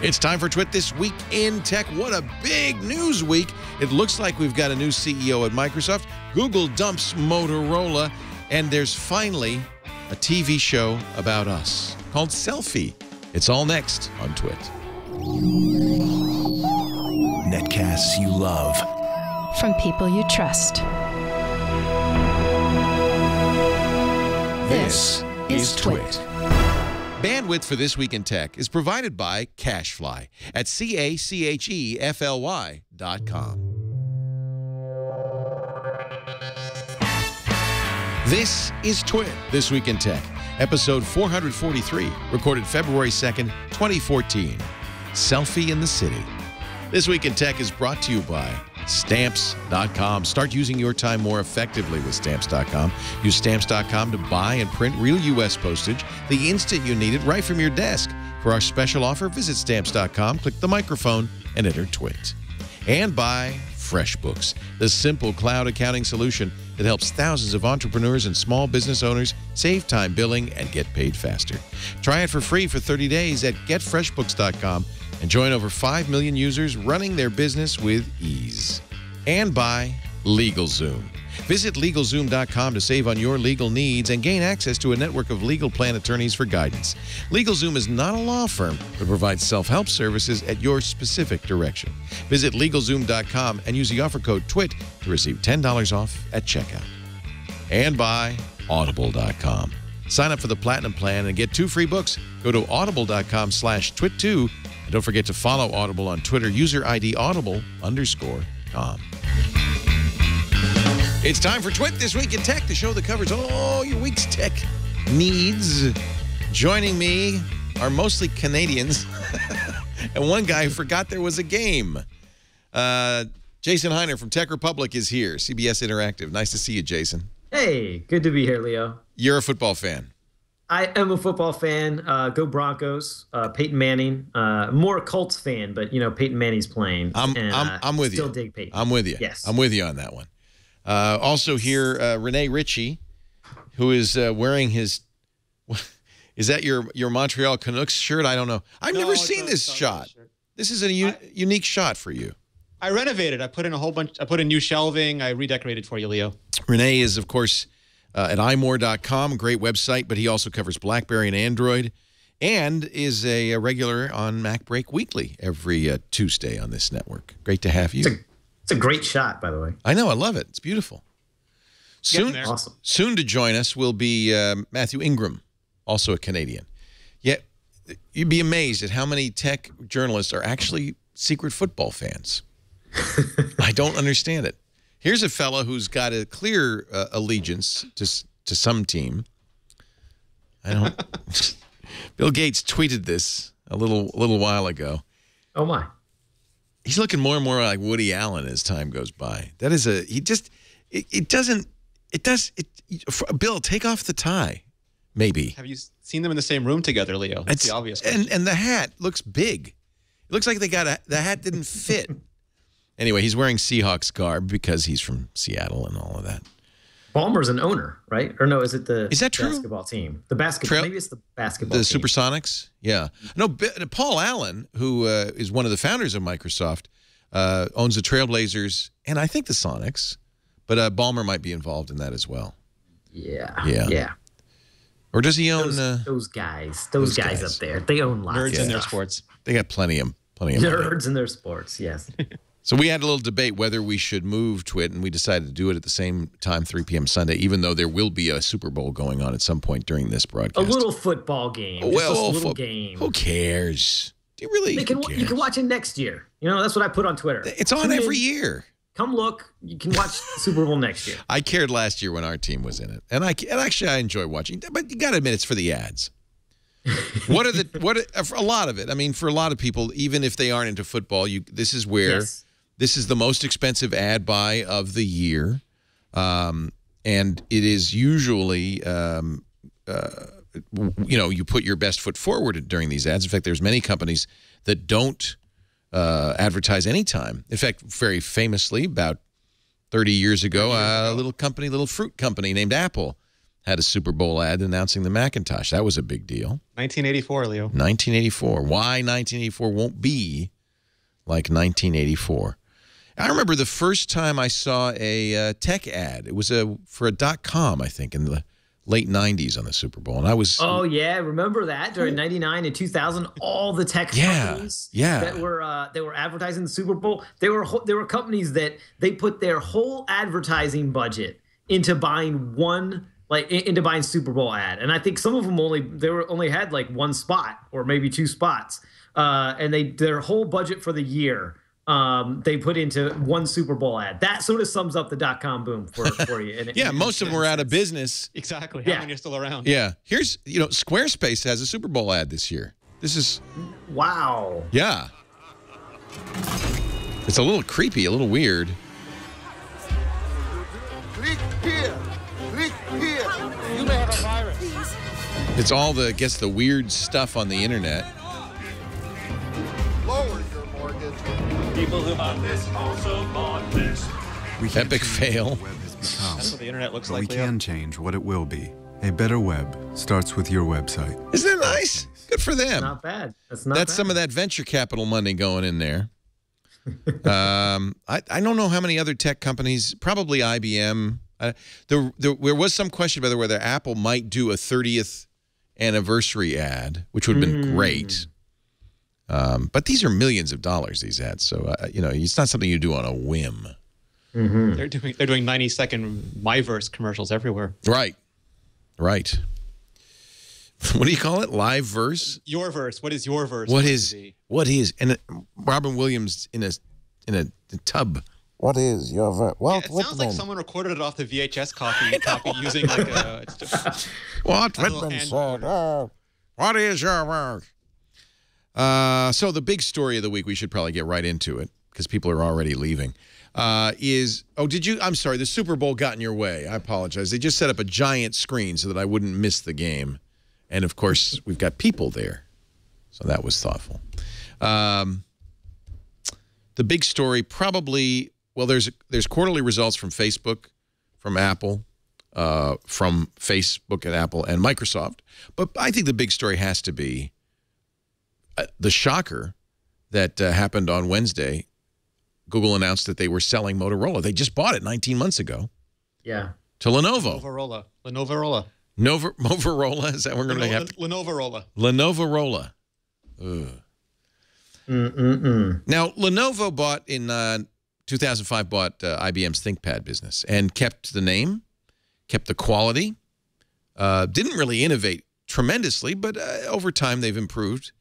It's time for Twit This Week in Tech. What a big news week. It looks like we've got a new CEO at Microsoft. Google dumps Motorola. And there's finally a TV show about us called Selfie. It's all next on Twit. Netcasts you love. From people you trust. This is Twit. Bandwidth for This Week in Tech is provided by CacheFly at CacheFly.com. This is Twit, This Week in Tech, episode 443, recorded February 2nd, 2014. Selfie in the City. This Week in Tech is brought to you by Stamps.com. Start using your time more effectively with Stamps.com. Use Stamps.com to buy and print real U.S. postage the instant you need it right from your desk. For our special offer, visit Stamps.com, click the microphone, and enter Twit. And by FreshBooks, the simple cloud accounting solution that helps thousands of entrepreneurs and small business owners save time billing and get paid faster. Try it for free for 30 days at getfreshbooks.com and join over 5 million users running their business with ease. And by LegalZoom. Visit LegalZoom.com to save on your legal needs and gain access to a network of legal plan attorneys for guidance. LegalZoom is not a law firm, but provides self-help services at your specific direction. Visit LegalZoom.com and use the offer code TWIT to receive $10 off at checkout. And by Audible.com. Sign up for the Platinum Plan and get 2 free books. Go to audible.com/twit2. And don't forget to follow Audible on Twitter, user ID audible_com. It's time for Twit This Week in Tech, the show that covers all your week's tech needs. Joining me are mostly Canadians and one guy who forgot there was a game. Jason Heiner from Tech Republic is here, CBS Interactive. Nice to see you, Jason. Hey, good to be here, Leo. You're a football fan. I am a football fan. Go Broncos. Peyton Manning. More Colts fan, but you know Peyton Manning's playing. I'm with you. Still dig Peyton. I'm with you. Yes, I'm with you on that one. Also here, Renee Ritchie, who is wearing his. Is that your Montreal Canucks shirt? I don't know. I've never seen this shot. This is a unique shot for you. I renovated. I put in a whole bunch. I put in new shelving. I redecorated for you, Leo. Renee is, of course, at imore.com, a great website, but he also covers BlackBerry and Android, and is a regular on Mac Break Weekly every Tuesday on this network. Great to have you. It's a great shot, by the way. I know. I love it. It's beautiful. Soon, awesome. Soon to join us will be Matthew Ingram, also a Canadian. Yet, you'd be amazed at how many tech journalists are actually secret football fans. I don't understand it. Here's a fella who's got a clear allegiance to some team. I don't. Bill Gates tweeted this a little while ago. Oh my! He's looking more and more like Woody Allen as time goes by. That is Bill, take off the tie, maybe. Have you seen them in the same room together, Leo? That's the obvious question. And the hat looks big. It looks like the hat didn't fit. Anyway, he's wearing Seahawks garb because he's from Seattle and all of that. Ballmer's an owner, right? Or no, is it the basketball team? The basketball. Maybe it's the basketball team. The Supersonics? Yeah. No, Paul Allen, who is one of the founders of Microsoft, owns the Trailblazers and I think the Sonics. But Ballmer might be involved in that as well. Yeah. Or does he own those guys? Those guys up there. They own lots nerds of in their stuff. sports. They got plenty of nerds in their sports. Yes. So we had a little debate whether we should move Twit, and we decided to do it at the same time, 3 p.m. Sunday, even though there will be a Super Bowl going on at some point during this broadcast. A little football game. Well, just a little game. Who cares? Do you really? You can watch it next year. You know, that's what I put on Twitter. It's on every year. Come look. You can watch the Super Bowl next year. I cared last year when our team was in it, and actually I enjoy watching. But you got to admit, it's for the ads. For a lot of it? I mean, for a lot of people, even if they aren't into football, this is where. Yes. This is the most expensive ad buy of the year, and it is usually, you put your best foot forward during these ads. In fact, there's many companies that don't advertise any time. In fact, very famously, about 30 years ago, a little fruit company named Apple had a Super Bowl ad announcing the Macintosh. That was a big deal. 1984, Leo. 1984. Why 1984 won't be like 1984? I remember the first time I saw a tech ad. It was for a .com, I think, in the late 90s on the Super Bowl. And I was... Oh, yeah. Remember that? During 99 and 2000, all the tech companies that were advertising the Super Bowl, they were companies that they put their whole advertising budget into buying Super Bowl ad. And I think some of them only had like one spot or maybe two spots. And their whole budget for the year they put into one Super Bowl ad. That sort of sums up the .com boom for you. And yeah, most of them were out of business. Exactly. How many are still around? Yeah. Here's, Squarespace has a Super Bowl ad this year. This is... Wow. Yeah. It's a little creepy, a little weird. Click here. Click here. You may have a virus. It's all the weird stuff on the internet. Lower your mortgage. People who bought this also bought this. Epic fail. That's what the internet looks but like, we Leo. can change what it will be. A better web starts with your website. Isn't that nice? Good for them. Not bad. That's some of that venture capital money going in there. I don't know how many other tech companies, probably IBM. There was some question about whether Apple might do a 30th anniversary ad, which would have been great. But these are millions of dollars, these ads. So, it's not something you do on a whim. They're doing 90-second MyVerse commercials everywhere. Right. Right. What do you call it? Live verse? Your verse. What is your verse? What is? And Robin Williams in a tub. What is your verse? Well, it sounds like someone recorded it off the VHS copy using like a... It's just, what Whitman said. What is your verse? So the big story of the week, we should probably get right into it because people are already leaving. I'm sorry, the Super Bowl got in your way. I apologize. They just set up a giant screen so that I wouldn't miss the game. And, of course, we've got people there. So that was thoughtful. The big story probably, well, there's quarterly results from Facebook, from Apple, from Facebook and Apple and Microsoft. But I think the big story has to be the shocker that happened on Wednesday. Google announced that they were selling Motorola. They just bought it 19 months ago. Yeah. To Lenovo. Lenovo. Motorola? Is that what we're going to have? Lenovo. Lenovo. Now, Lenovo bought in 2005, bought IBM's ThinkPad business and kept the name, kept the quality, didn't really innovate tremendously, but over time they've improved.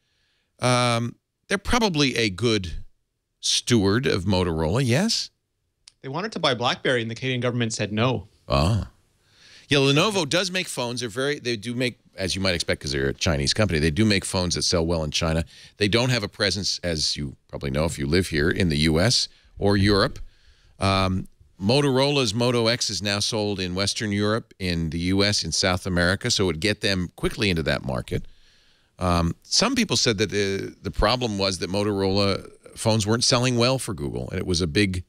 They're probably a good steward of Motorola, yes? They wanted to buy BlackBerry, and the Canadian government said no. Ah. Yeah, Lenovo does make phones. They do make, as you might expect, because they're a Chinese company, they do make phones that sell well in China. They don't have a presence, as you probably know if you live here, in the U.S. or Europe. Motorola's Moto X is now sold in Western Europe, in the U.S., in South America, so it would get them quickly into that market. Some people said that the problem was that Motorola phones weren't selling well for Google, and it was a big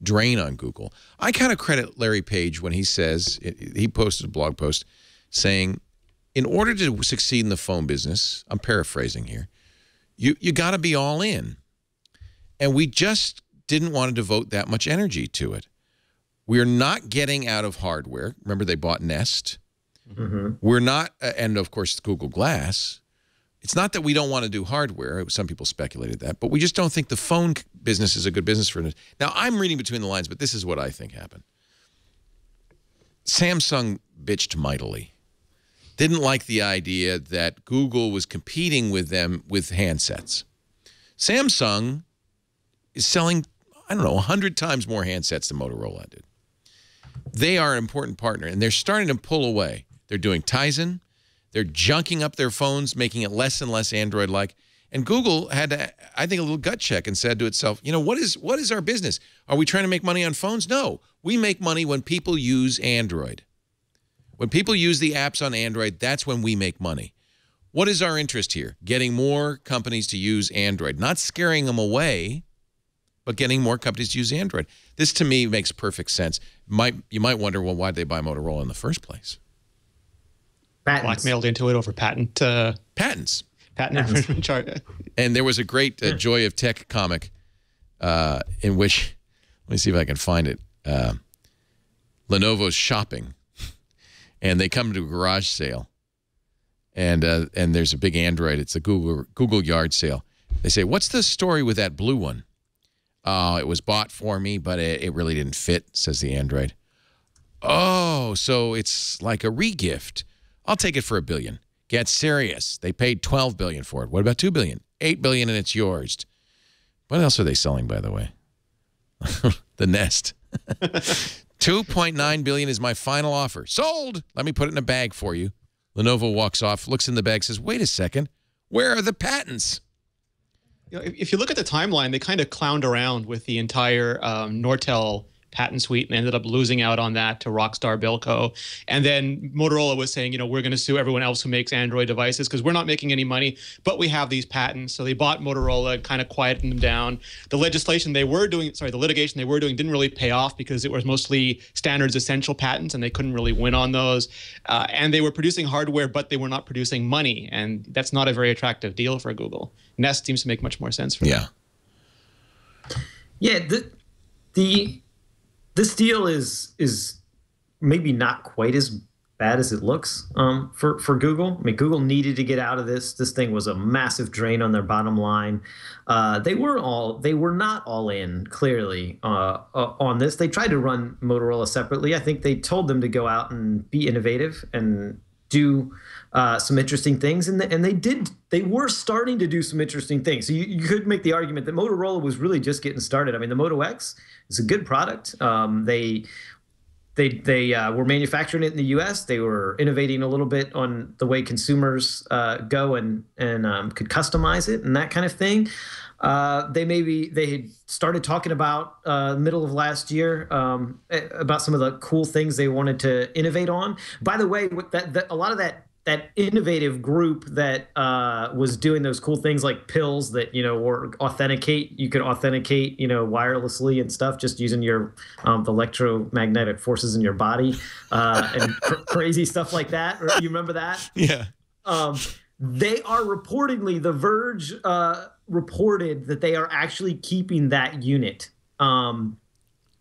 drain on Google. I kind of credit Larry Page when he says, he posted a blog post saying, in order to succeed in the phone business, I'm paraphrasing here, you got to be all in. And we just didn't want to devote that much energy to it. We're not getting out of hardware. Remember, they bought Nest. We're not, and of course, Google Glass. It's not that we don't want to do hardware. Some people speculated that, but we just don't think the phone business is a good business for it. Now, I'm reading between the lines, but this is what I think happened. Samsung bitched mightily. Didn't like the idea that Google was competing with them with handsets. Samsung is selling, I don't know, 100 times more handsets than Motorola did. They are an important partner, and they're starting to pull away. They're doing Tizen. They're junking up their phones, making it less and less Android-like. And Google had, I think, a little gut check and said to itself, what is our business? Are we trying to make money on phones? No. We make money when people use Android. When people use the apps on Android, that's when we make money. What is our interest here? Getting more companies to use Android. Not scaring them away, but getting more companies to use Android. This, to me, makes perfect sense. You might wonder, well, why did they buy Motorola in the first place? blackmailed into it over patent infringement charge. And there was a great Joy of Tech comic in which, let me see if I can find it. Lenovo's shopping, and they come to a garage sale, and there's a big Android. It's a Google yard sale. They say, "What's the story with that blue one?" "Oh, it was bought for me, but it really didn't fit," says the Android. "Oh, so it's like a regift. I'll take it for $1 billion." Get serious. They paid $12 billion for it. What about $2 billion? $8 billion, and it's yours. What else are they selling, by the way? The Nest. $2.9 billion is my final offer. Sold. Let me put it in a bag for you. Lenovo walks off, looks in the bag, says, "Wait a second. Where are the patents?" You know, if you look at the timeline, they kind of clowned around with the entire Nortel patent suite and ended up losing out on that to Rockstar Bilco. And then Motorola was saying, you know, we're going to sue everyone else who makes Android devices because we're not making any money, but we have these patents. So they bought Motorola and kind of quieted them down. The legislation they were doing, the litigation they were doing didn't really pay off because it was mostly standards essential patents and they couldn't really win on those. And they were producing hardware, but they were not producing money. And that's not a very attractive deal for Google. Nest seems to make much more sense for them. Yeah, this deal is maybe not quite as bad as it looks for Google. I mean, Google needed to get out of this. This thing was a massive drain on their bottom line. They were not all in, clearly, on this. They tried to run Motorola separately. I think they told them to go out and be innovative and do some interesting things, and they did. They were starting to do some interesting things. So you could make the argument that Motorola was really just getting started. I mean, the Moto X is a good product. They were manufacturing it in the U.S. They were innovating a little bit on the way consumers go and could customize it and that kind of thing. They had started talking about middle of last year about some of the cool things they wanted to innovate on. By the way, a lot of that innovative group that was doing those cool things like pills that, you know, or you could authenticate, you know, wirelessly and stuff just using your the electromagnetic forces in your body and crazy stuff like that. You remember that? Yeah. They are reportedly, The Verge reported that they are actually keeping that unit.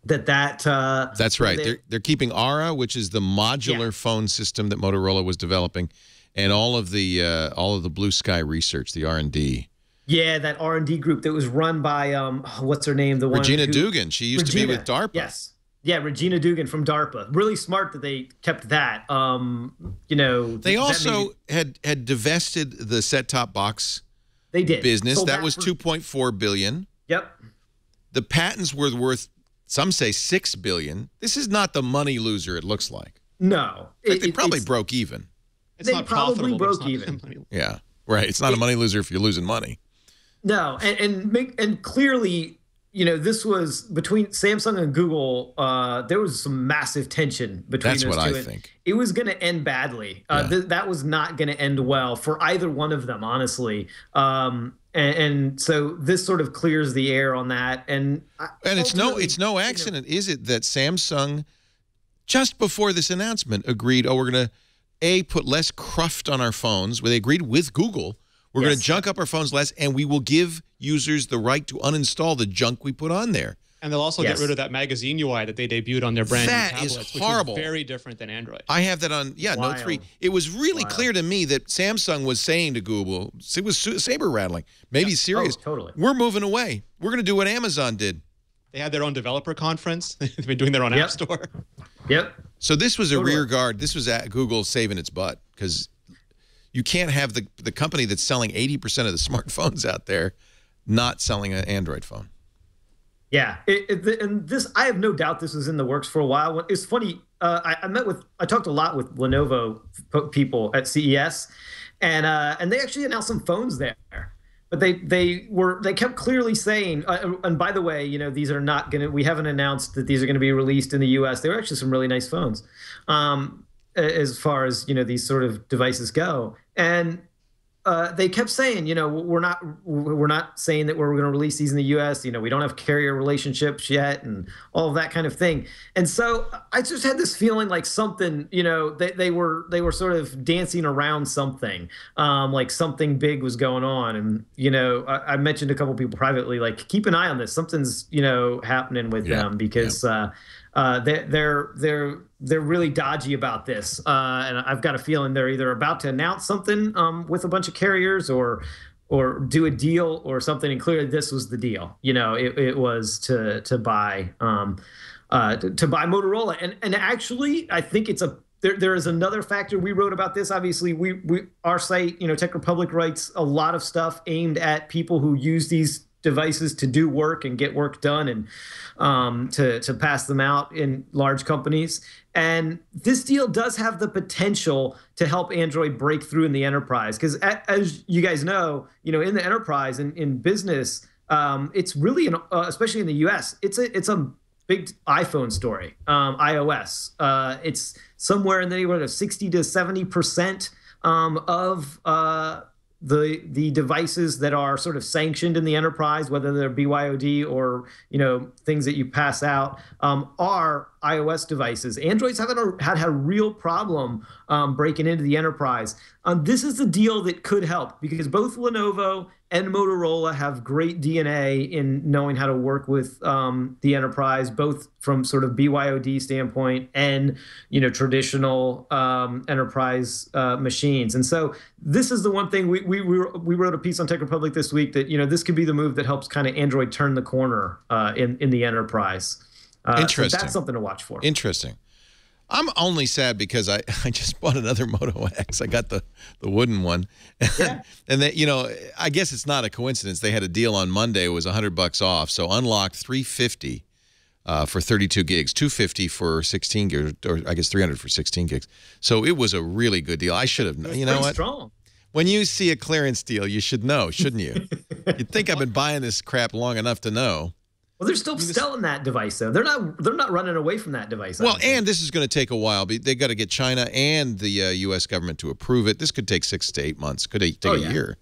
That's right. They're keeping Aura, which is the modular phone system that Motorola was developing, and all of the Blue Sky research, the R&D. Yeah, that R&D group that was run by what's her name? Regina Dugan. She used to be with DARPA. Yes. Yeah, Regina Dugan from DARPA. Really smart that they kept that. You know, they also had divested the set-top box. They did business. That was $2.4 billion. Yep. The patents were worth, some say, $6 billion. This is not the money loser it looks like. No. They probably broke even. They probably broke even. Yeah, right. It's not a money loser if you're losing money. No, and clearly, you know, this was between Samsung and Google. There was some massive tension between those two. That's what I think. It was going to end badly. That was not going to end well for either one of them, honestly. And so this sort of clears the air on that. And it's no accident, is it, that Samsung, just before this announcement, agreed, we're going to, put less cruft on our phones. Well, they agreed with Google. We're going to junk up our phones less, and we will give users the right to uninstall the junk we put on there. And they'll also get rid of that magazine UI that they debuted on their brand new tablets, is horrible. Which is very different than Android. I have that on, Note 3. It was really clear to me that Samsung was saying to Google, it was saber rattling, maybe serious. Oh, totally. We're moving away. We're going to do what Amazon did. They had their own developer conference. They've been doing their own app store. Yep. So this was a rear guard. This was Google saving its butt, because you can't have the company that's selling 80% of the smartphones out there not selling an Android phone. Yeah, and this, I have no doubt this was in the works for a while. It's funny. I talked a lot with Lenovo people at CES, and they actually announced some phones there. But they kept clearly saying, and by the way, you know, these are not going to. We haven't announced that these are going to be released in the U.S. They were actually some really nice phones, as far as, you know, these sort of devices go. And they kept saying, we're not saying that we're going to release these in the U.S. We don't have carrier relationships yet, and all of that kind of thing. And so I just had this feeling like something, they were sort of dancing around something, like something big was going on. And I mentioned a couple people privately, like, keep an eye on this. Something's happening with them, because they're really dodgy about this, and I've got a feeling they're either about to announce something with a bunch of carriers, or do a deal or something. And clearly, this was the deal. It was to buy Motorola, and actually, I think it's there is another factor. We wrote about this. Obviously, our site, Tech Republic, writes a lot of stuff aimed at people who use these devices to do work and get work done, and to pass them out in large companies. And this deal does have the potential to help Android break through in the enterprise, because as you guys know, in the enterprise and in business, it's really especially in the US, it's a big iPhone story. iOS, it's somewhere in the neighborhood of 60 to 70% of the devices that are sort of sanctioned in the enterprise, whether they're BYOD or things that you pass out, are iOS devices. Android's had a real problem breaking into the enterprise. This is the deal that could help, because both Lenovo and Motorola have great DNA in knowing how to work with the enterprise, both from sort of BYOD standpoint and traditional enterprise machines. And so this is the one thing we wrote a piece on Tech Republic this week that this could be the move that helps kind of Android turn the corner in the enterprise. Interesting. So that's something to watch for. Interesting. I'm only sad because I just bought another Moto X. I got the wooden one. Yeah. And then, I guess it's not a coincidence. They had a deal on Monday. It was $100 off. So unlocked $350 for 32 gigs, $250 for 16 gigs, or I guess $300 for 16 gigs. So it was a really good deal. I should have known. You know what? Strong. When you see a clearance deal, you should know, shouldn't you? You'd think I've been buying this crap long enough to know. Well, they're still selling that device, though. They're not running away from that device. Well, and this is going to take a while. They got to get China and the U.S. government to approve it. This could take 6 to 8 months. Could take a year.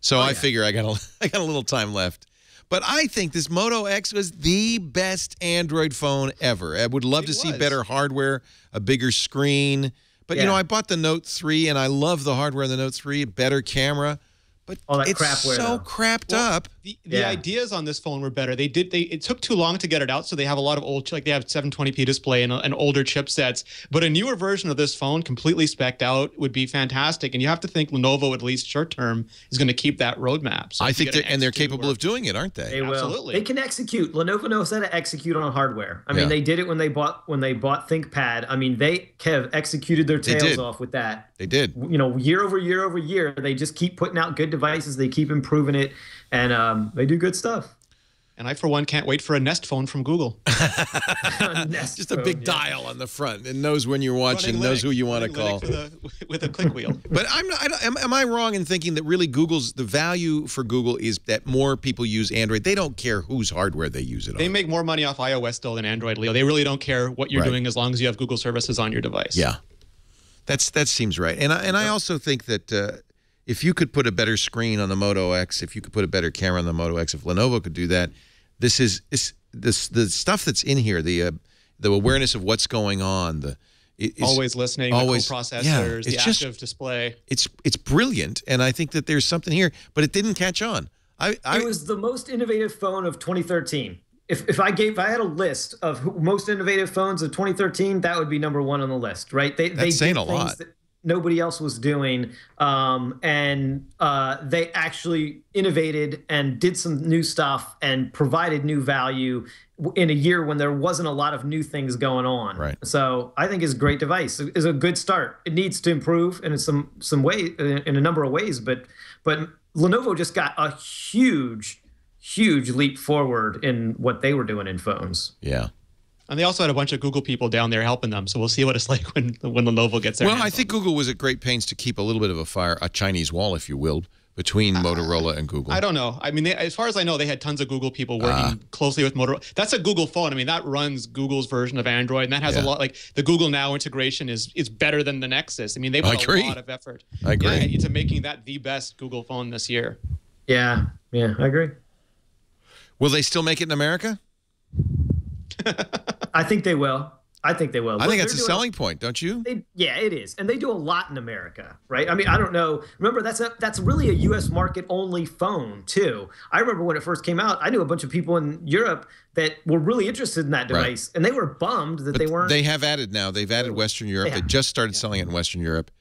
So I figure I got a little time left. But I think this Moto X was the best Android phone ever. I would love to see better hardware, a bigger screen. But I bought the Note 3, and I love the hardware in the Note 3. Better camera. But it's so crapped up. The ideas on this phone were better. It took too long to get it out, so they have a lot of old, like they have 720p display and older chipsets. But a newer version of this phone, completely spec'd out, would be fantastic. And you have to think Lenovo, at least short term, is going to keep that roadmap. So I think they're capable of doing it, aren't they? They will. Absolutely. They can execute. Lenovo knows how to execute on hardware. I mean, they did it when they bought ThinkPad. I mean, they have executed their tails off with that. They did. Year over year over year, they just keep putting out good devices. They keep improving it, and they do good stuff. And I, for one, can't wait for a Nest phone from Google. Just a big dial on the front. It knows when you're watching, knows who you want to call. With a click wheel. But am I wrong in thinking that really the value for Google is that more people use Android? They don't care whose hardware they use it on. They make more money off iOS still than Android, Leo. They really don't care what you're doing as long as you have Google services on your device. Yeah. That seems right. And I also think that if you could put a better screen on the Moto X, if you could put a better camera on the Moto X, if Lenovo could do that, the stuff that's in here, the awareness of what's going on, always listening, always, the coprocessors, the active display. It's brilliant, and I think that there's something here, but it didn't catch on. It was the most innovative phone of 2013. If I had a list of most innovative phones of 2013, that would be #1 on the list, right? That's saying a lot. That nobody else was doing, and they actually innovated and did some new stuff and provided new value in a year when there wasn't a lot of new things going on. Right. So I think it's a great device. It's a good start. It needs to improve in some way, in a number of ways, but Lenovo just got a huge leap forward in what they were doing in phones. Yeah. And they also had a bunch of Google people down there helping them, so we'll see what it's like when Lenovo gets there. Well, I think Google was at great pains to keep a little bit of a Chinese wall, if you will, between Motorola and Google? I don't know. I mean, as far as I know, they had tons of Google people working closely with Motorola. That's a Google phone. I mean, that runs Google's version of Android, and that has a lot. Like the Google Now integration is better than the Nexus. I mean, they put a lot of effort into making that the best Google phone this year. Yeah, I agree. Will they still make it in America? I think they will. I think that's a selling point, don't you? Yeah, it is, and they do a lot in America, right? I mean, I don't know. Remember, that's really a U.S. market only phone too. I remember when it first came out, I knew a bunch of people in Europe that were really interested in that device, and they were bummed that they weren't. They have added now. They've added Western Europe. They just started selling it in Western Europe,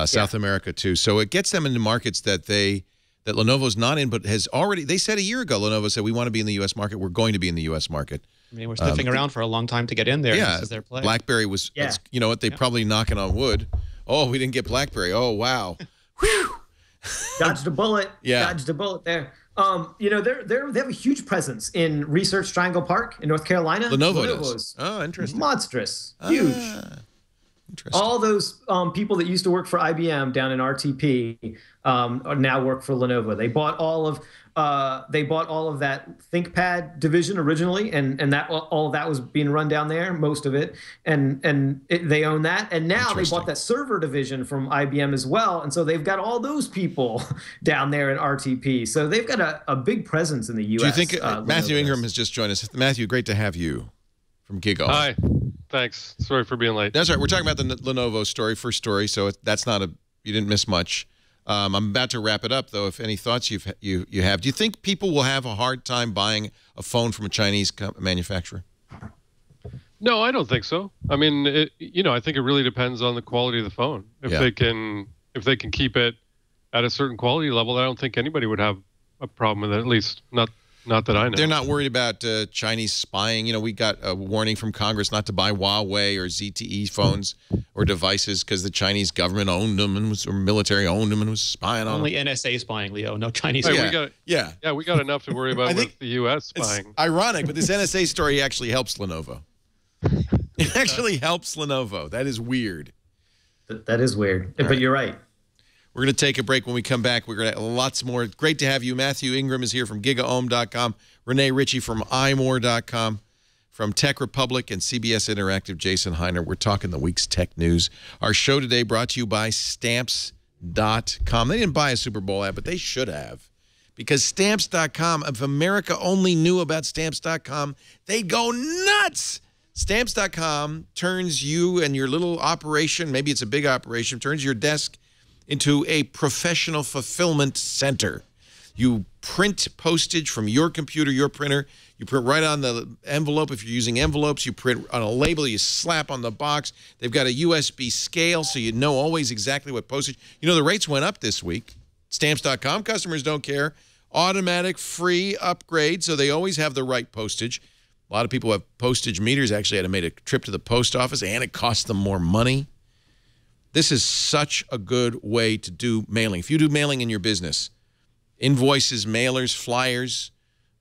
South America too. So it gets them into markets that Lenovo's not in, but has already. They said a year ago, Lenovo said we want to be in the U.S. market. We're going to be in the U.S. market. I mean, we're sniffing around for a long time to get in there. Yeah, this is their play. BlackBerry was, you know what, they probably knocking on wood. Oh, we didn't get BlackBerry. Oh, wow. Whew. Dodged a bullet. Yeah. Dodged a bullet there. You know, they have a huge presence in Research Triangle Park in North Carolina. Lenovo does. Oh, interesting. Monstrous. Huge. Interesting. All those people that used to work for IBM down in RTP now work for Lenovo. They bought all of that ThinkPad division originally, and that all of that was being run down there, most of it, and they own that. And now they bought that server division from IBM as well, and so they've got all those people down there in RTP. So they've got a big presence in the U.S. Do you think Matthew Ingram has just joined us? Matthew, great to have you from GigOhm. Hi. Thanks. Sorry for being late. That's right. We're talking about the Lenovo story, first story, so that's not you didn't miss much. I'm about to wrap it up, though. If any thoughts you have, do you think people will have a hard time buying a phone from a Chinese manufacturer? No, I don't think so. I mean, I think it really depends on the quality of the phone. If they can keep it at a certain quality level, I don't think anybody would have a problem with it. At least not that I know. They're not worried about Chinese spying. You know, we got a warning from Congress not to buy Huawei or ZTE phones or devices because the Chinese government owned them or military owned them and was spying on them. Only NSA spying, Leo. No Chinese. Hey, we got enough to worry about with the U.S. spying. It's ironic, but this NSA story actually helps Lenovo. It actually helps Lenovo. That is weird. That is weird, but you're right. We're going to take a break. When we come back, we're going to have lots more. Great to have you. Matthew Ingram is here from gigaohm.com. Renee Ritchie from imore.com. From Tech Republic and CBS Interactive, Jason Heiner. We're talking the week's tech news. Our show today brought to you by Stamps.com. They didn't buy a Super Bowl ad, but they should have. Because Stamps.com, if America only knew about Stamps.com, they'd go nuts. Stamps.com turns you and your little operation, maybe it's a big operation, turns your desk into a professional fulfillment center. You print postage from your computer, your printer. You print right on the envelope if you're using envelopes. You print on a label. You slap on the box. They've got a USB scale so you know always exactly what postage. You know, the rates went up this week. Stamps.com customers don't care. Automatic free upgrade, so they always have the right postage. A lot of people have postage meters. Actually had to make a trip to the post office, and it costs them more money. This is such a good way to do mailing. If you do mailing in your business, invoices, mailers, flyers,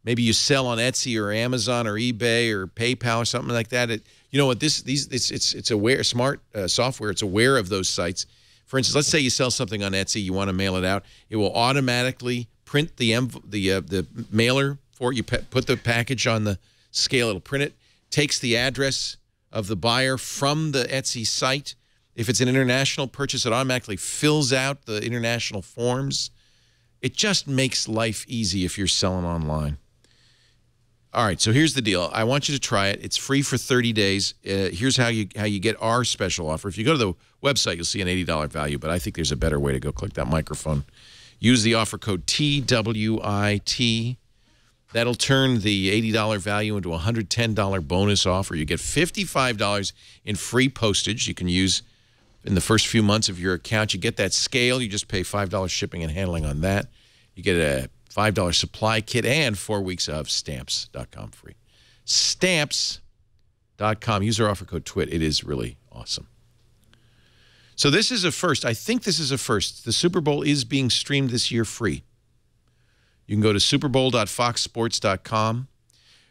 maybe you sell on Etsy or Amazon or eBay or PayPal or something like that. You know what? It's aware smart software. It's aware of those sites. For instance, let's say you sell something on Etsy, you want to mail it out. It will automatically print the mailer for it. You put the package on the scale. It'll print it. Takes the address of the buyer from the Etsy site. If it's an international purchase, it automatically fills out the international forms. It just makes life easy if you're selling online. All right, so here's the deal. I want you to try it. It's free for 30 days. Here's how you get our special offer. If you go to the website, you'll see an $80 value, but I think there's a better way to go. Click that microphone. Use the offer code TWIT. That'll turn the $80 value into a $110 bonus offer. You get $55 in free postage you can use in the first few months of your account. You get that scale. You just pay $5 shipping and handling on that. You get a $5 supply kit and 4 weeks of Stamps.com free. Stamps.com. Use our offer code TWIT. It is really awesome. So this is a first. I think this is a first. The Super Bowl is being streamed this year free. You can go to superbowl.foxsports.com.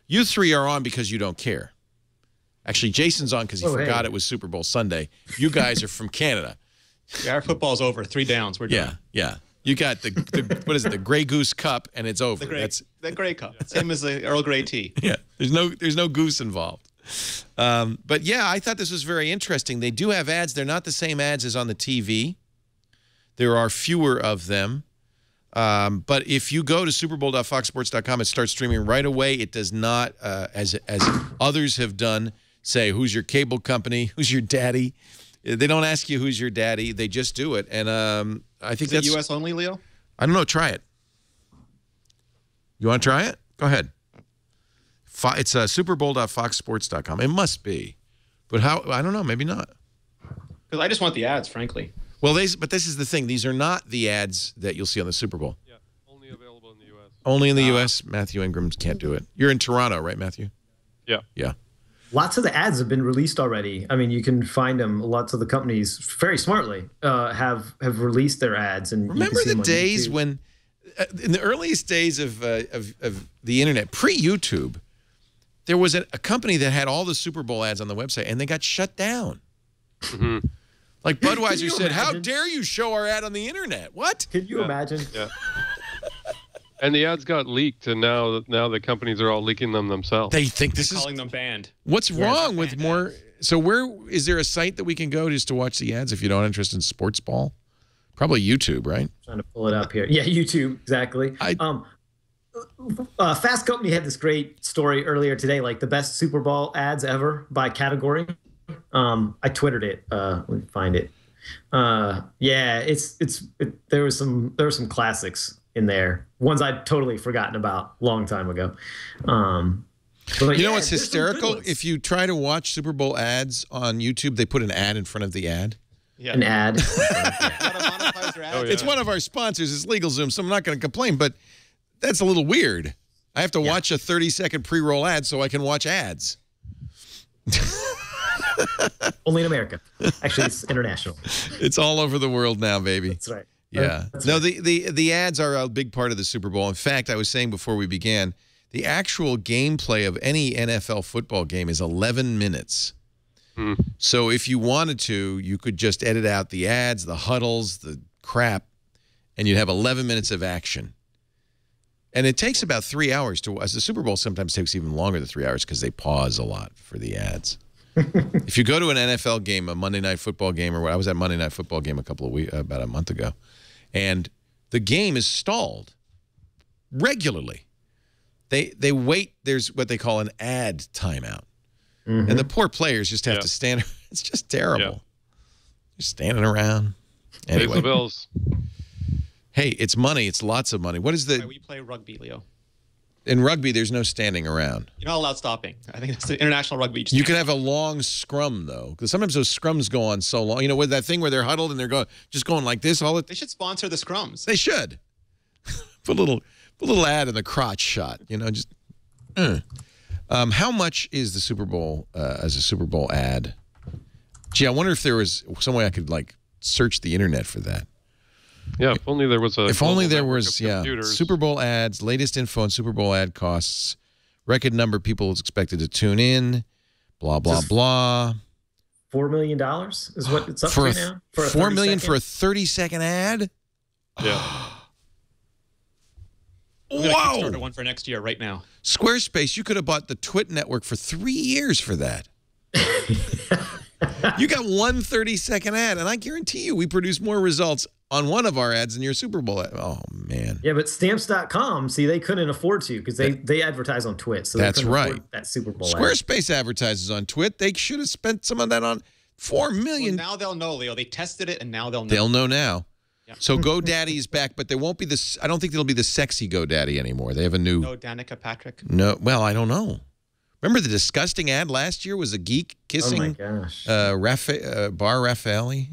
You three are on because you don't care. Actually, Jason's on because he forgot it was Super Bowl Sunday. You guys are from Canada. Yeah, our football's over. 3 downs. We're done. Yeah. You got the what is it? The Grey Goose cup, and it's over. That's the Grey cup. Same as the Earl Grey tea. Yeah, there's no goose involved. But yeah, I thought this was very interesting. They do have ads. They're not the same ads as on the TV. There are fewer of them. But if you go to superbowl.foxsports.com, it starts streaming right away. It does not, as others have done, say, who's your cable company, who's your daddy. They don't ask you who's your daddy. They just do it. And I think that's... Is it U.S. only, Leo? I don't know. Try it. You want to try it? Go ahead. It's superbowl.foxsports.com. It must be. But how? I don't know. Maybe not. Because I just want the ads, frankly. Well, but this is the thing. These are not the ads that you'll see on the Super Bowl. Yeah, only available in the U.S. Only in the U.S. Matthew Ingram can't do it. You're in Toronto, right, Matthew? Yeah. Yeah. Lots of the ads have been released already. I mean, you can find them. Lots of the companies, very smartly, have released their ads. And remember the days when, in the earliest days of the internet, pre-YouTube, there was a company that had all the Super Bowl ads on the website, and they got shut down. Mm-hmm. Like Budweiser said, "How dare you show our ad on the internet?" What? Can you imagine? Yeah. And the ads got leaked, and now the companies are all leaking them themselves. They think this is calling them banned. What's wrong with more? So where is there a site that we can go just to watch the ads if you're not interested in sports ball? Probably YouTube, right? I'm trying to pull it up here. Yeah, YouTube, exactly. Fast Company had this great story earlier today, like the best Super Bowl ads ever by category. I Twittered it. Let me find it. Yeah, there were some classics in there. Ones I'd totally forgotten about a long time ago. But you know what's hysterical? If you try to watch Super Bowl ads on YouTube, they put an ad in front of the ad. Yeah. An ad. It's one of our sponsors. It's LegalZoom, so I'm not going to complain, but that's a little weird. I have to watch a 30-second pre-roll ad so I can watch ads. Only in America. Actually, it's international. It's all over the world now, baby. That's right. Yeah. The ads are a big part of the Super Bowl. In fact, I was saying before we began, the actual gameplay of any NFL football game is 11 minutes. So if you wanted to, you could just edit out the ads, the huddles, the crap, and you'd have 11 minutes of action. And it takes about 3 hours to watch. The Super Bowl sometimes takes even longer than 3 hours because they pause a lot for the ads. If you go to an NFL game, a Monday Night Football game, or I was at Monday Night Football game about a month ago, and the game is stalled regularly. They wait. There's what they call an ad timeout. And the poor players just have to stand. It's just terrible. Yeah. Just standing around. Anyway. Pays the bills. Hey, it's money. It's lots of money. What is the... We play rugby, Leo. In rugby, there's no standing around. You're not allowed stopping. I think that's the international rugby. You can have a long scrum, though, because sometimes those scrums go on so long. You know, with that thing where they're huddled and they're just going like this all the... They should sponsor the scrums. They should. Put a little ad in the crotch shot. You know, just... how much is the Super Bowl as a Super Bowl ad? Gee, I wonder if there was some way I could like search the internet for that. Yeah, if only there was a. If only there was, Super Bowl ads, latest info on Super Bowl ad costs, record number of people is expected to tune in, blah blah blah. $4 million is what it's up to now. For $4 million for a 30-second ad. Yeah. I'm gonna Kickstarter one for next year right now. Squarespace, you could have bought the Twit network for 3 years for that. You got one 30-second ad, and I guarantee you we produce more results on one of our ads than your Super Bowl ad. Oh, man. Yeah, but Stamps.com, see, they couldn't afford to because they advertise on Twit. So that's right. That Super Bowl Squarespace advertises on Twit. They should have spent some of that on $4 million. Well, now they'll know, Leo. They tested it, and now they'll know. They'll know now. Yeah. So GoDaddy is back, but there won't be this. I don't think there'll be the sexy GoDaddy anymore. They have a new. No, Danica Patrick. No, well, I don't know. Remember the disgusting ad last year was a geek kissing Bar Raffaele?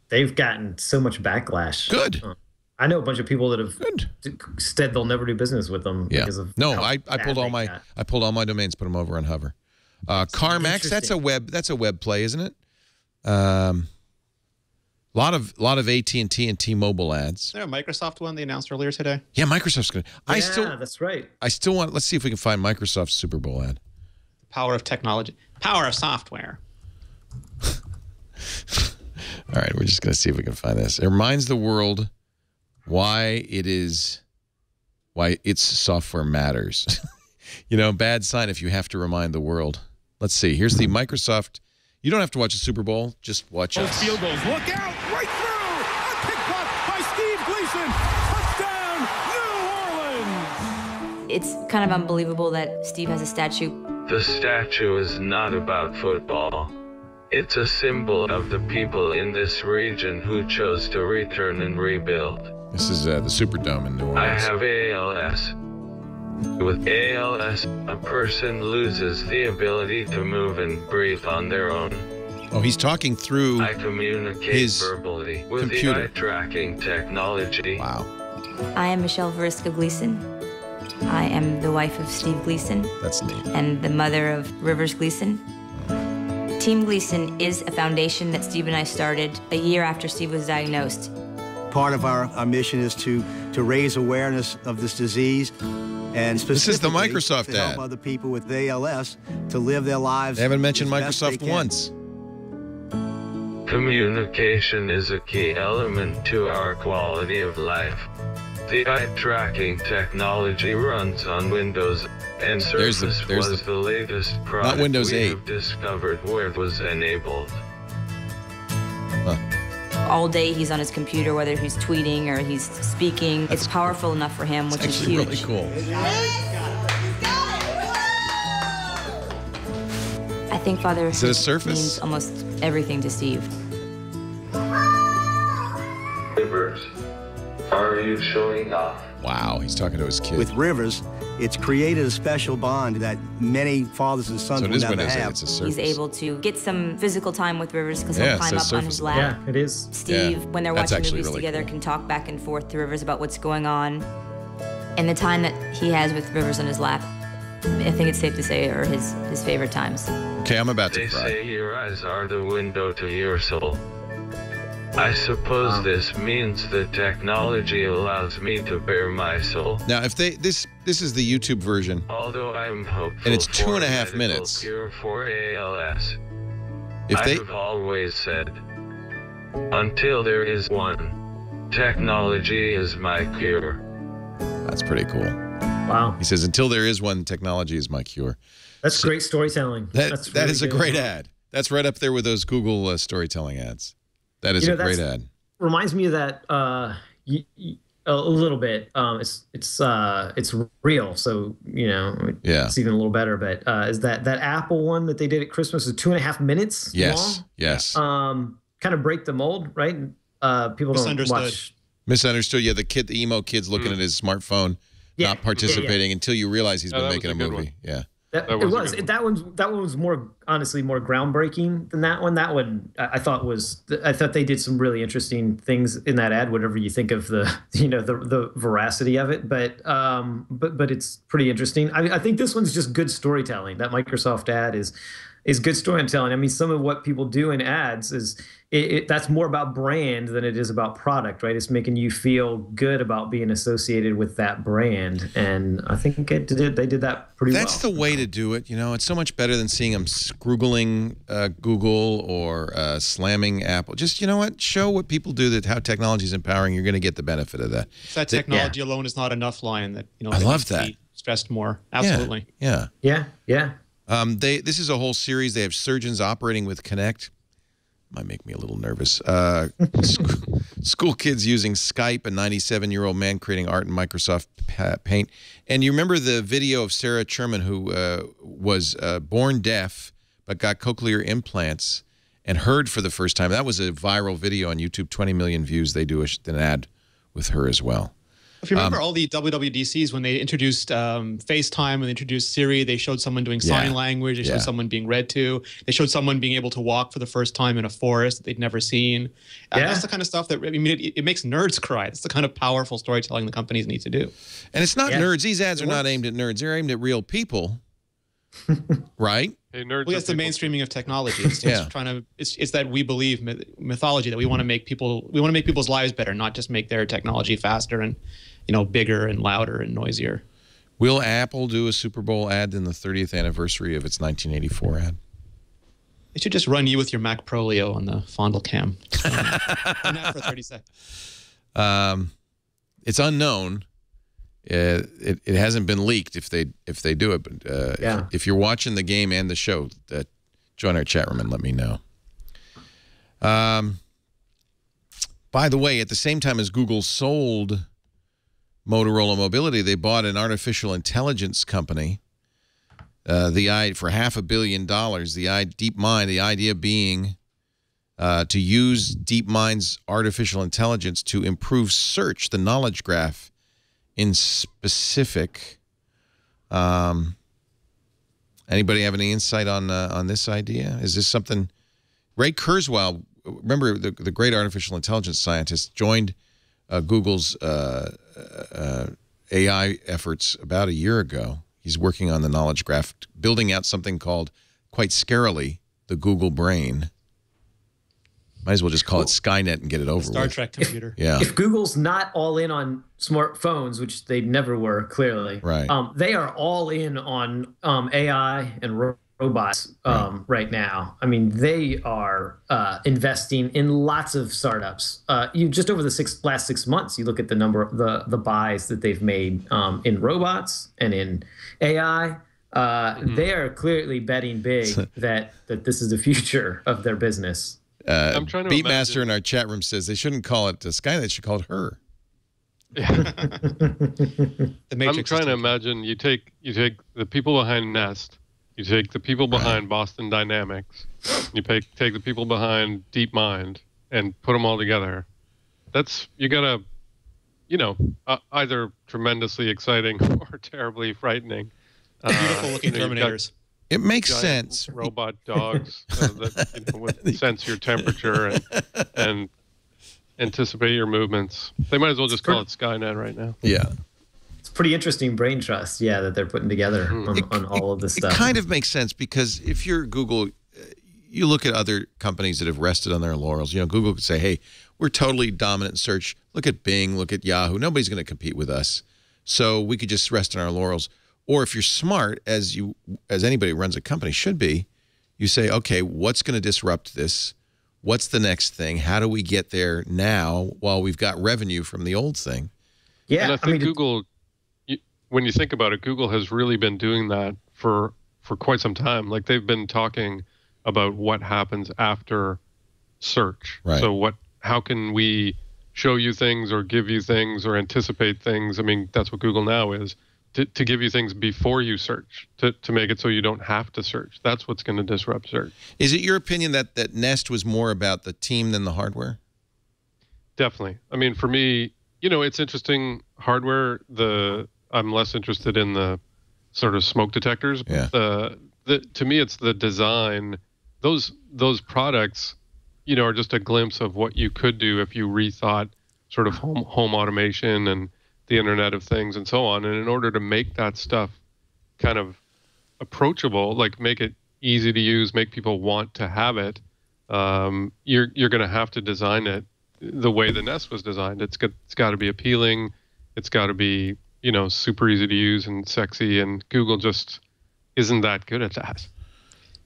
They've gotten so much backlash. Good. I know a bunch of people that have said they'll never do business with them because of I pulled all my domains, put them over on Hover. CarMax, that's a web play, isn't it? Lot of AT&T and T-Mobile ads. Is there a Microsoft one they announced earlier today? Yeah, Microsoft's going to. Yeah, that's right. I still want. Let's see if we can find Microsoft's Super Bowl ad. Power of technology. Power of software. All right, we're just going to see if we can find this. It reminds the world why its software matters. You know, bad sign if you have to remind the world. Let's see. Here's the Microsoft. You don't have to watch a Super Bowl. Just watch us. Field goals. Look out! Right through! A kick block by Steve Gleason. Touchdown, New Orleans! It's kind of unbelievable that Steve has a statue. The statue is not about football. It's a symbol of the people in this region who chose to return and rebuild. This is the Superdome in New Orleans. I have ALS. With ALS, a person loses the ability to move and breathe on their own. Oh, he's talking through I communicate verbally with computer. the eye tracking technology. Wow. I am Michelle Veriska Gleason. I am the wife of Steve Gleason. That's neat. And the mother of Rivers Gleason. Team Gleason is a foundation that Steve and I started a year after Steve was diagnosed. Part of our mission is to raise awareness of this disease. And this is the Microsoft to help ad. Other people with ALS to live their lives. They haven't mentioned Microsoft once. Communication is a key element to our quality of life. The eye tracking technology runs on Windows, and Surface was the latest product not Windows 8. have discovered where it was enabled. All day he's on his computer, whether he's tweeting or he's speaking. It's powerful enough for him, which is huge. Really cool. I think Father is it a Surface? Means almost everything to Steve. Rivers, are you showing off? Wow, he's talking to his kid. With Rivers, it's created a special bond that many fathers and sons will never have. It's a Surface. He's able to get some physical time with Rivers because he'll climb up on his lap. Yeah, it is. Steve, when they're watching movies together, can talk back and forth to Rivers about what's going on. And the time that he has with Rivers on his lap, I think it's safe to say, are his favorite times. Okay, I'm about to cry. They say your eyes are the window to your soul. I suppose this means the technology allows me to bare my soul. Now, if this is the YouTube version, although I'm hopeful, and it's 2.5 minutes. Cure for ALS. If I've always said, until there is one, technology is my cure. That's pretty cool. Wow. He says, until there is one, technology is my cure. That's great storytelling. That is a great ad. That's right up there with those Google storytelling ads. That is a great ad. Reminds me of that a little bit. It's real, so it's even a little better. But is that Apple one that they did at Christmas is 2.5 minutes long? Yes. Kind of break the mold, right? People don't watch. Misunderstood. Yeah, the emo kid's looking at his smartphone, not participating until you realize he's been making a movie. Yeah. That one was more honestly more groundbreaking than that one. That one I thought they did some really interesting things in that ad. Whatever you think of the the veracity of it, but it's pretty interesting. I think this one's just good storytelling. That Microsoft ad is good storytelling. I mean, some of what people do in ads is that's more about brand than it is about product, right? It's making you feel good about being associated with that brand, and I think they did that pretty well. That's the way to do it. It's so much better than seeing them scroogling Google or slamming Apple. Just show what people do, how technology is empowering. You're going to get the benefit of that. That technology alone is not enough, Lion. That I love that. Stressed more. Absolutely. Yeah. This is a whole series. They have surgeons operating with Kinect. Might make me a little nervous. School kids using Skype, a 97-year-old man creating art in Microsoft Paint. And you remember the video of Sarah Sherman, who was born deaf but got cochlear implants and heard for the first time. That was a viral video on YouTube, 20 million views. They do an ad with her as well. If you remember all the WWDCs, when they introduced FaceTime, when they introduced Siri, they showed someone doing sign language. They showed someone being read to. They showed someone being able to walk for the first time in a forest that they'd never seen. That's the kind of stuff that, it makes nerds cry. It's the kind of powerful storytelling the companies need to do. And it's not nerds. These ads are not aimed at nerds. They're aimed at real people. Right? Hey, nerds. Well, that's the mainstreaming of technology. It's it's that we believe mythology that we want to make people's lives better, not just make their technology faster and bigger and louder and noisier. Will Apple do a Super Bowl ad in the 30th anniversary of its 1984 ad? It should just run you with your Mac Pro, Leo, on the fondle cam. Run that for 30 seconds. It's unknown. It hasn't been leaked if they do it. But if you're watching the game and the show, join our chat room and let me know. By the way, at the same time as Google sold Motorola Mobility, they bought an artificial intelligence company. For $500 million. DeepMind. The idea being to use DeepMind's artificial intelligence to improve search, the knowledge graph in specific. Anybody have any insight on this idea? Is this something? Ray Kurzweil, remember the great artificial intelligence scientist, joined Google's AI efforts about a year ago. He's working on the knowledge graph, building out something called, quite scarily, the Google brain. Might as well just call it Skynet and get it over with. Star Trek computer. If Google's not all in on smartphones, which they never were, clearly, right. They are all in on AI and robots right now. I mean, they are investing in lots of startups. You just over the last 6 months, you look at the number of the buys that they've made in robots and in AI. They are clearly betting big that this is the future of their business. I'm trying to Beatmaster in our chat room says they shouldn't call it Skynet, they should call it her. I'm trying to imagine you take the people behind Nest, you take the people behind Boston Dynamics, you take the people behind DeepMind, and put them all together. You gotta, either tremendously exciting or terribly frightening. Beautiful looking Terminators. It makes sense. Robot dogs that would sense your temperature and anticipate your movements. They might as well just call it Skynet right now. Yeah. It's pretty interesting brain trust, that they're putting together on all of this stuff. It kind of makes sense because if you're Google, you look at other companies that have rested on their laurels. Google could say, hey, we're totally dominant in search. Look at Bing, look at Yahoo. Nobody's going to compete with us. So we could just rest on our laurels. Or if you're smart, as anybody who runs a company should be, you say, okay, what's going to disrupt this? What's the next thing? How do we get there now while we've got revenue from the old thing? Yeah, and I think Google, when you think about it, Google has really been doing that for quite some time. Like they've been talking about what happens after search. Right. So how can we show you things or give you things or anticipate things? I mean, that's what Google now is. To give you things before you search, to make it so you don't have to search. That's what's going to disrupt search. Is it your opinion that Nest was more about the team than the hardware? Definitely. I mean, for me, it's interesting. Hardware, I'm less interested in the sort of smoke detectors. Yeah. To me, it's the design. Those products, are just a glimpse of what you could do if you rethought sort of home automation and the Internet of Things and so on. And in order to make that stuff kind of approachable, like make it easy to use, make people want to have it, you're going to have to design it the way the Nest was designed. It's got to be appealing. It's got to be, super easy to use and sexy. And Google just isn't that good at that.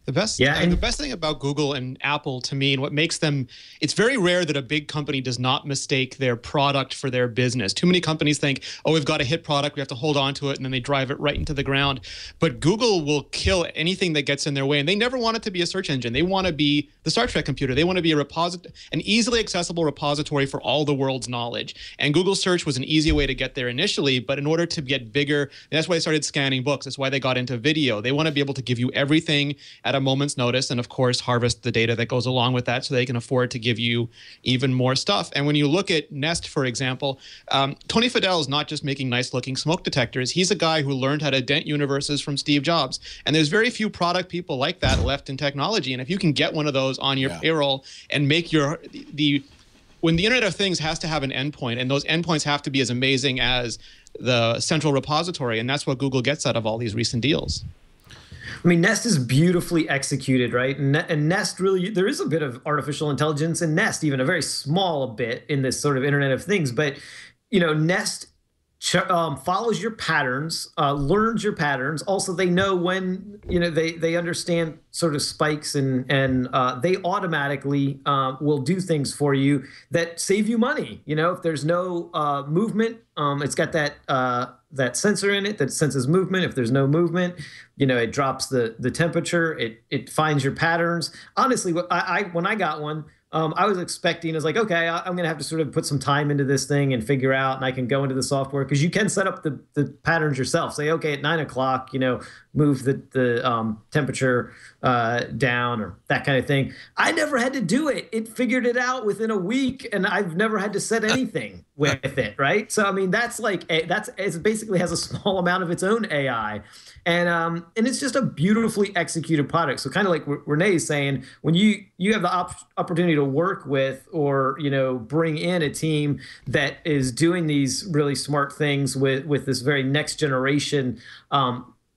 The best thing about Google and Apple to me, and what makes them, it's very rare that a big company does not mistake their product for their business. Too many companies think, oh, we've got a hit product, we have to hold on to it, and then they drive it right into the ground. But Google will kill anything that gets in their way, and they never want it to be a search engine. They want to be the Star Trek computer. They want to be an easily accessible repository for all the world's knowledge. And Google search was an easy way to get there initially, but in order to get bigger, and that's why they started scanning books. That's why they got into video. They want to be able to give you everything at a moment's notice, and of course harvest the data that goes along with that so they can afford to give you even more stuff. And when you look at Nest, for example, Tony Fadell is not just making nice looking smoke detectors. He's a guy who learned how to dent universes from Steve Jobs, and there's very few product people like that left in technology. And if you can get one of those on your payroll and make when the Internet of Things has to have an endpoint, and those endpoints have to be as amazing as the central repository, and that's what Google gets out of all these recent deals. I mean, Nest is beautifully executed, right? And Nest really, there is a bit of artificial intelligence in Nest, even a very small bit in this sort of Internet of Things. But, Nest follows your patterns, learns your patterns. Also, they know when, they understand sort of spikes, and they automatically will do things for you that save you money. If there's no movement, it's got that sensor in it that senses movement. If there's no movement, it drops the temperature. It finds your patterns. Honestly, when I got one, I was expecting, okay, I'm going to have to sort of put some time into this thing and figure out, and I can go into the software, because you can set up the patterns yourself. Say, okay, at 9 o'clock, move the temperature down, or that kind of thing. I never had to do it. It figured it out within a week, and I've never had to set anything with it, right? So, I mean, it basically has a small amount of its own AI. And it's just a beautifully executed product. So kind of like Renee is saying, when you have the opportunity to work with, or bring in a team that is doing these really smart things with this very next generation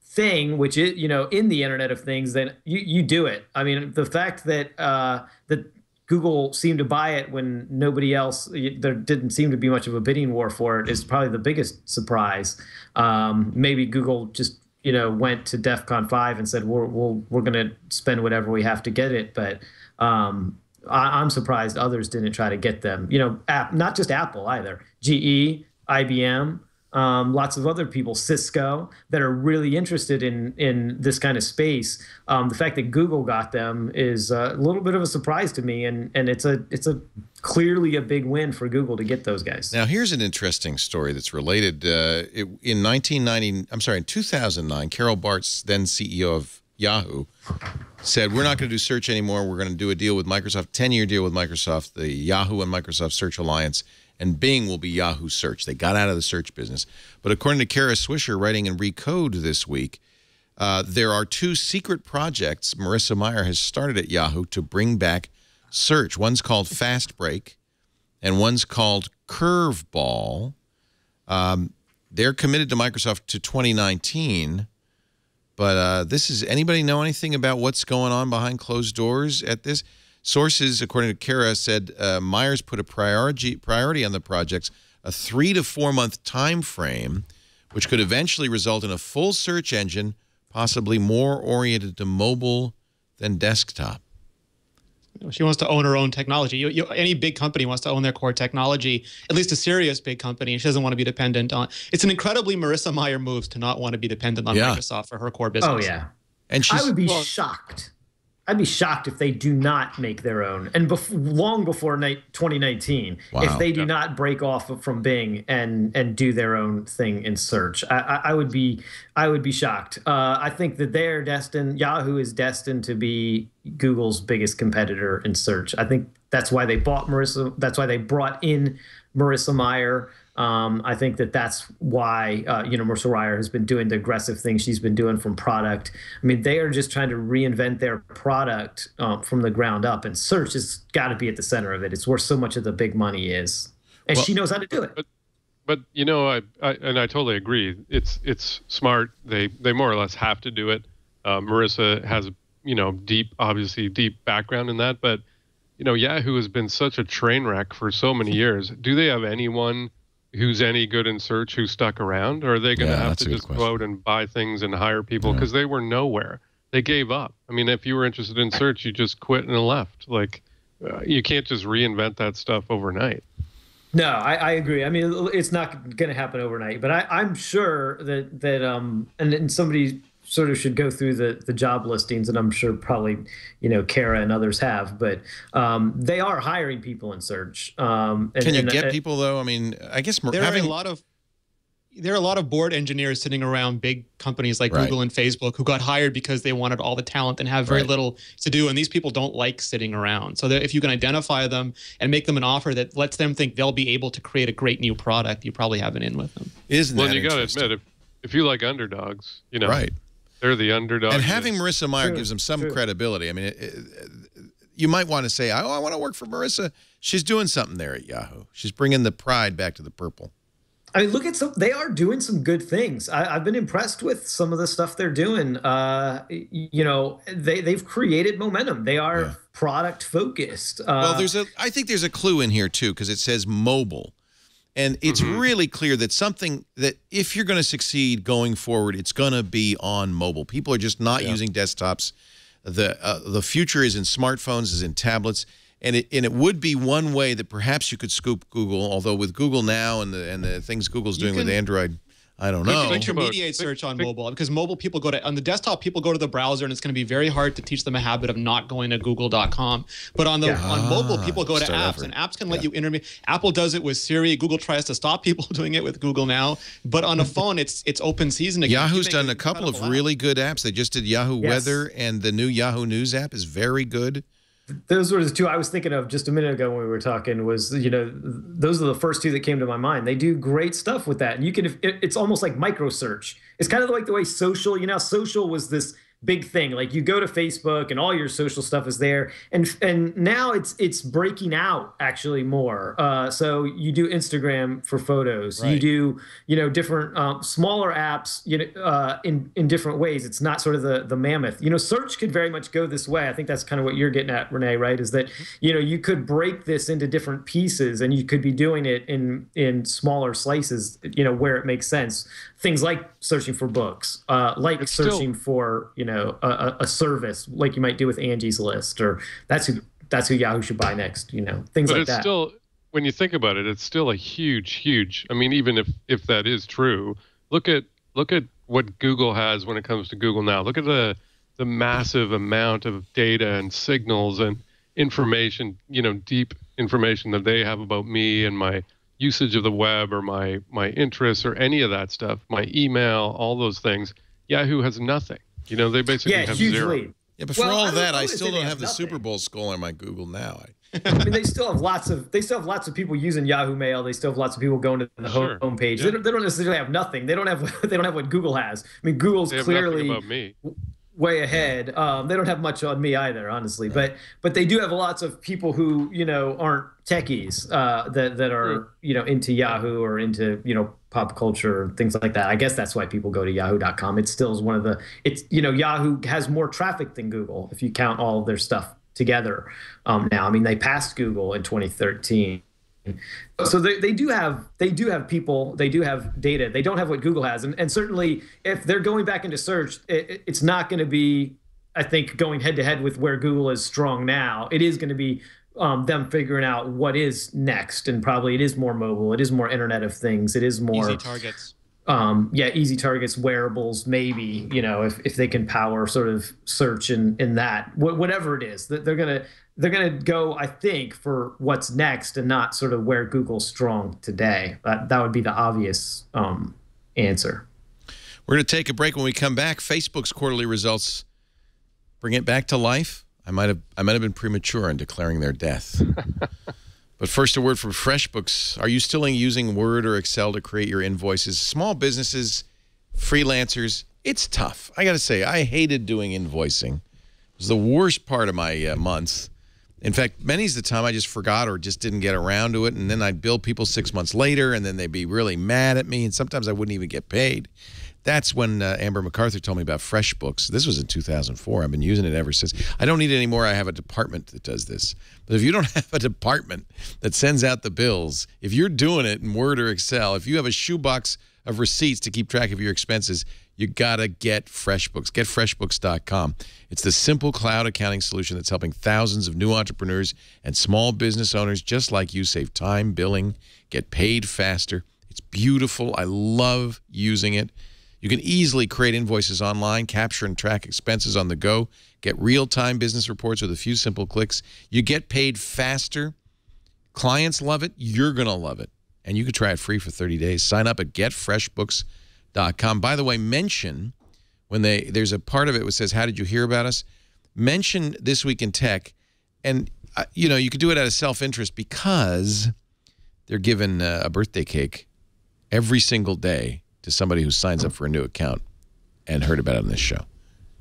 thing, which is in the Internet of Things, then you do it. I mean, the fact that that Google seemed to buy it when nobody else, there didn't seem to be much of a bidding war for it, is probably the biggest surprise. Maybe Google just went to DEF CON 5 and said, we're going to spend whatever we have to get it. But I'm surprised others didn't try to get them. Not just Apple either. GE, IBM, lots of other people, Cisco, that are really interested in this kind of space. The fact that Google got them is a little bit of a surprise to me, and it's a clearly a big win for Google to get those guys. Now, here's an interesting story that's related. In 2009, Carol Bartz, then CEO of Yahoo, said, we're not going to do search anymore. We're going to do a deal with Microsoft, 10-year deal with Microsoft, the Yahoo and Microsoft Search Alliance, and Bing will be Yahoo Search. They got out of the search business. But according to Kara Swisher, writing in Recode this week, there are 2 secret projects Marissa Mayer has started at Yahoo to bring back search. One's called Fast Break, and one's called Curveball. They're committed to Microsoft to 2019. But anybody know anything about what's going on behind closed doors at this? Sources, according to Kara, said Myers put a priority on the projects, a 3 to 4 month time frame, which could eventually result in a full search engine, possibly more oriented to mobile than desktop. She wants to own her own technology. Any big company wants to own their core technology, at least a serious big company. And she doesn't want to be dependent on. It's an incredibly Marissa Mayer move to not want to be dependent on Microsoft for her core business. Oh yeah, and I would be shocked. I'd be shocked if they do not make their own, and long before 2019, if they do not break off from Bing and do their own thing in search. I would be shocked. I think that Yahoo is destined to be Google's biggest competitor in search. I think that's why they bought Marissa. That's why they brought in Marissa Mayer. I think that's why Marissa Mayer has been doing the aggressive thing she's been doing from product. I mean, they are just trying to reinvent their product from the ground up, and search has got to be at the center of it. It's where so much of the big money is, and she knows how to do it. But I totally agree. It's smart. They more or less have to do it. Marissa has obviously deep background in that, but Yahoo has been such a train wreck for so many years. Do they have anyone who's any good in search who's stuck around, or are they going to have to just go out and buy things and hire people? Because they were nowhere. They gave up. I mean, if you were interested in search, you just quit and left. Like, you can't just reinvent that stuff overnight. No, I agree. I mean, it's not going to happen overnight, but I'm sure that and somebody sort of should go through the job listings, and I'm sure probably Kara and others have, but they are hiring people in search. Can you get people though? I mean, I guess there are a lot of board engineers sitting around big companies like Google and Facebook who got hired because they wanted all the talent and have very little to do, and these people don't like sitting around. So that if you can identify them and make them an offer that lets them think they'll be able to create a great new product, you probably have an in with them. Well, you got to admit, if you like underdogs, they're the underdog. And having Marissa Mayer gives them some credibility. I mean, you might want to say, oh, I want to work for Marissa. She's doing something there at Yahoo. She's bringing the pride back to the purple. I mean, look at they are doing some good things. I've been impressed with some of the stuff they're doing. They've created momentum. They are product focused. Well, I think there's a clue in here too, because it says mobile. And it's really clear that something that if you're going to succeed going forward, it's going to be on mobile. People are just not using desktops. The future is in smartphones, is in tablets. And it would be one way that perhaps you could scoop Google, although with Google Now and the things Google's doing with Android, I don't know. Intermediate search on mobile, because mobile people go to, on the desktop, people go to the browser, and it's going to be very hard to teach them a habit of not going to google.com. But on on mobile, people go to apps, and apps can let you intermediate. Apple does it with Siri. Google tries to stop people doing it with Google Now. But on a phone, it's open season again. Yahoo's done a couple of really good apps. They just did Yahoo Weather, and the new Yahoo News app is very good. Those were the two I was thinking of just a minute ago when we were talking. Was, you know, those are the first two that came to my mind. They do great stuff with that, and you can. It's almost like micro search. It's kind of like the way social. You know, social was this big thing. Like you go to Facebook and all your social stuff is there, and now it's breaking out actually more. So you do Instagram for photos. Right. You do, you know, different smaller apps, you know, in different ways. It's not sort of the mammoth. You know, search could very much go this way. I think that's kind of what you're getting at, Renee, right? Is that, you know, you could break this into different pieces, and you could be doing it in smaller slices, you know, where it makes sense. Things like searching for books, like searching for, you know, a service like you might do with Angie's List, or that's who Yahoo should buy next, you know, things like that. But it's still, when you think about it, it's still a huge. I mean, even if that is true, look at what Google has when it comes to Google Now. Look at the massive amount of data and signals and information, you know, deep information that they have about me and my usage of the web or my interests or any of that stuff, my email, all those things. Yahoo has nothing. You know, they basically have zero. Yeah, but for all that, I still don't have the Super Bowl skull on my Google Now. I mean, they still have lots of people using Yahoo Mail. They still have lots of people going to the homepage. Yeah. They don't necessarily have nothing. They don't have what Google has. I mean, Google's clearly about me. Way ahead. They don't have much on me either, honestly. But they do have lots of people who, you know, aren't techies that are, you know, into Yahoo or into, you know, pop culture, things like that. I guess that's why people go to yahoo.com. It still is one of the, you know, Yahoo has more traffic than Google if you count all of their stuff together now. I mean, they passed Google in 2013. So they do have people, they do have data. They don't have what Google has, and certainly if they're going back into search, it's not going to be, I think, going head to head with where Google is strong now. It is going to be them figuring out what is next, and probably it is more mobile, it is more Internet of Things, it is more easy targets. Easy targets, wearables, maybe, you know, if they can power sort of search in that, whatever it is, that they're gonna go, I think, for what's next and not sort of where Google's strong today. That would be the obvious answer. We're going to take a break. When we come back, Facebook's quarterly results bring it back to life. I might have been premature in declaring their death. But first, a word from FreshBooks. Are you still using Word or Excel to create your invoices? Small businesses, freelancers, it's tough. I got to say, I hated doing invoicing. It was the worst part of my months. In fact, many's the time I just forgot or just didn't get around to it, and then I'd bill people 6 months later, and then they'd be really mad at me, and sometimes I wouldn't even get paid. That's when Amber MacArthur told me about FreshBooks. This was in 2004. I've been using it ever since. I don't need it anymore. I have a department that does this. But if you don't have a department that sends out the bills, if you're doing it in Word or Excel, if you have a shoebox of receipts to keep track of your expenses, you got to get FreshBooks. Get FreshBooks.com. It's the simple cloud accounting solution that's helping thousands of new entrepreneurs and small business owners just like you save time billing, get paid faster. It's beautiful. I love using it. You can easily create invoices online, capture and track expenses on the go, get real-time business reports with a few simple clicks. You get paid faster. Clients love it. You're going to love it. And you can try it free for 30 days. Sign up at getfreshbooks.com. By the way, mention, when there's a part of it that says, how did you hear about us? Mention This Week in Tech. And, you know, you could do it out of self-interest because they're giving a birthday cake every single day to somebody who signs up for a new account and heard about it on this show.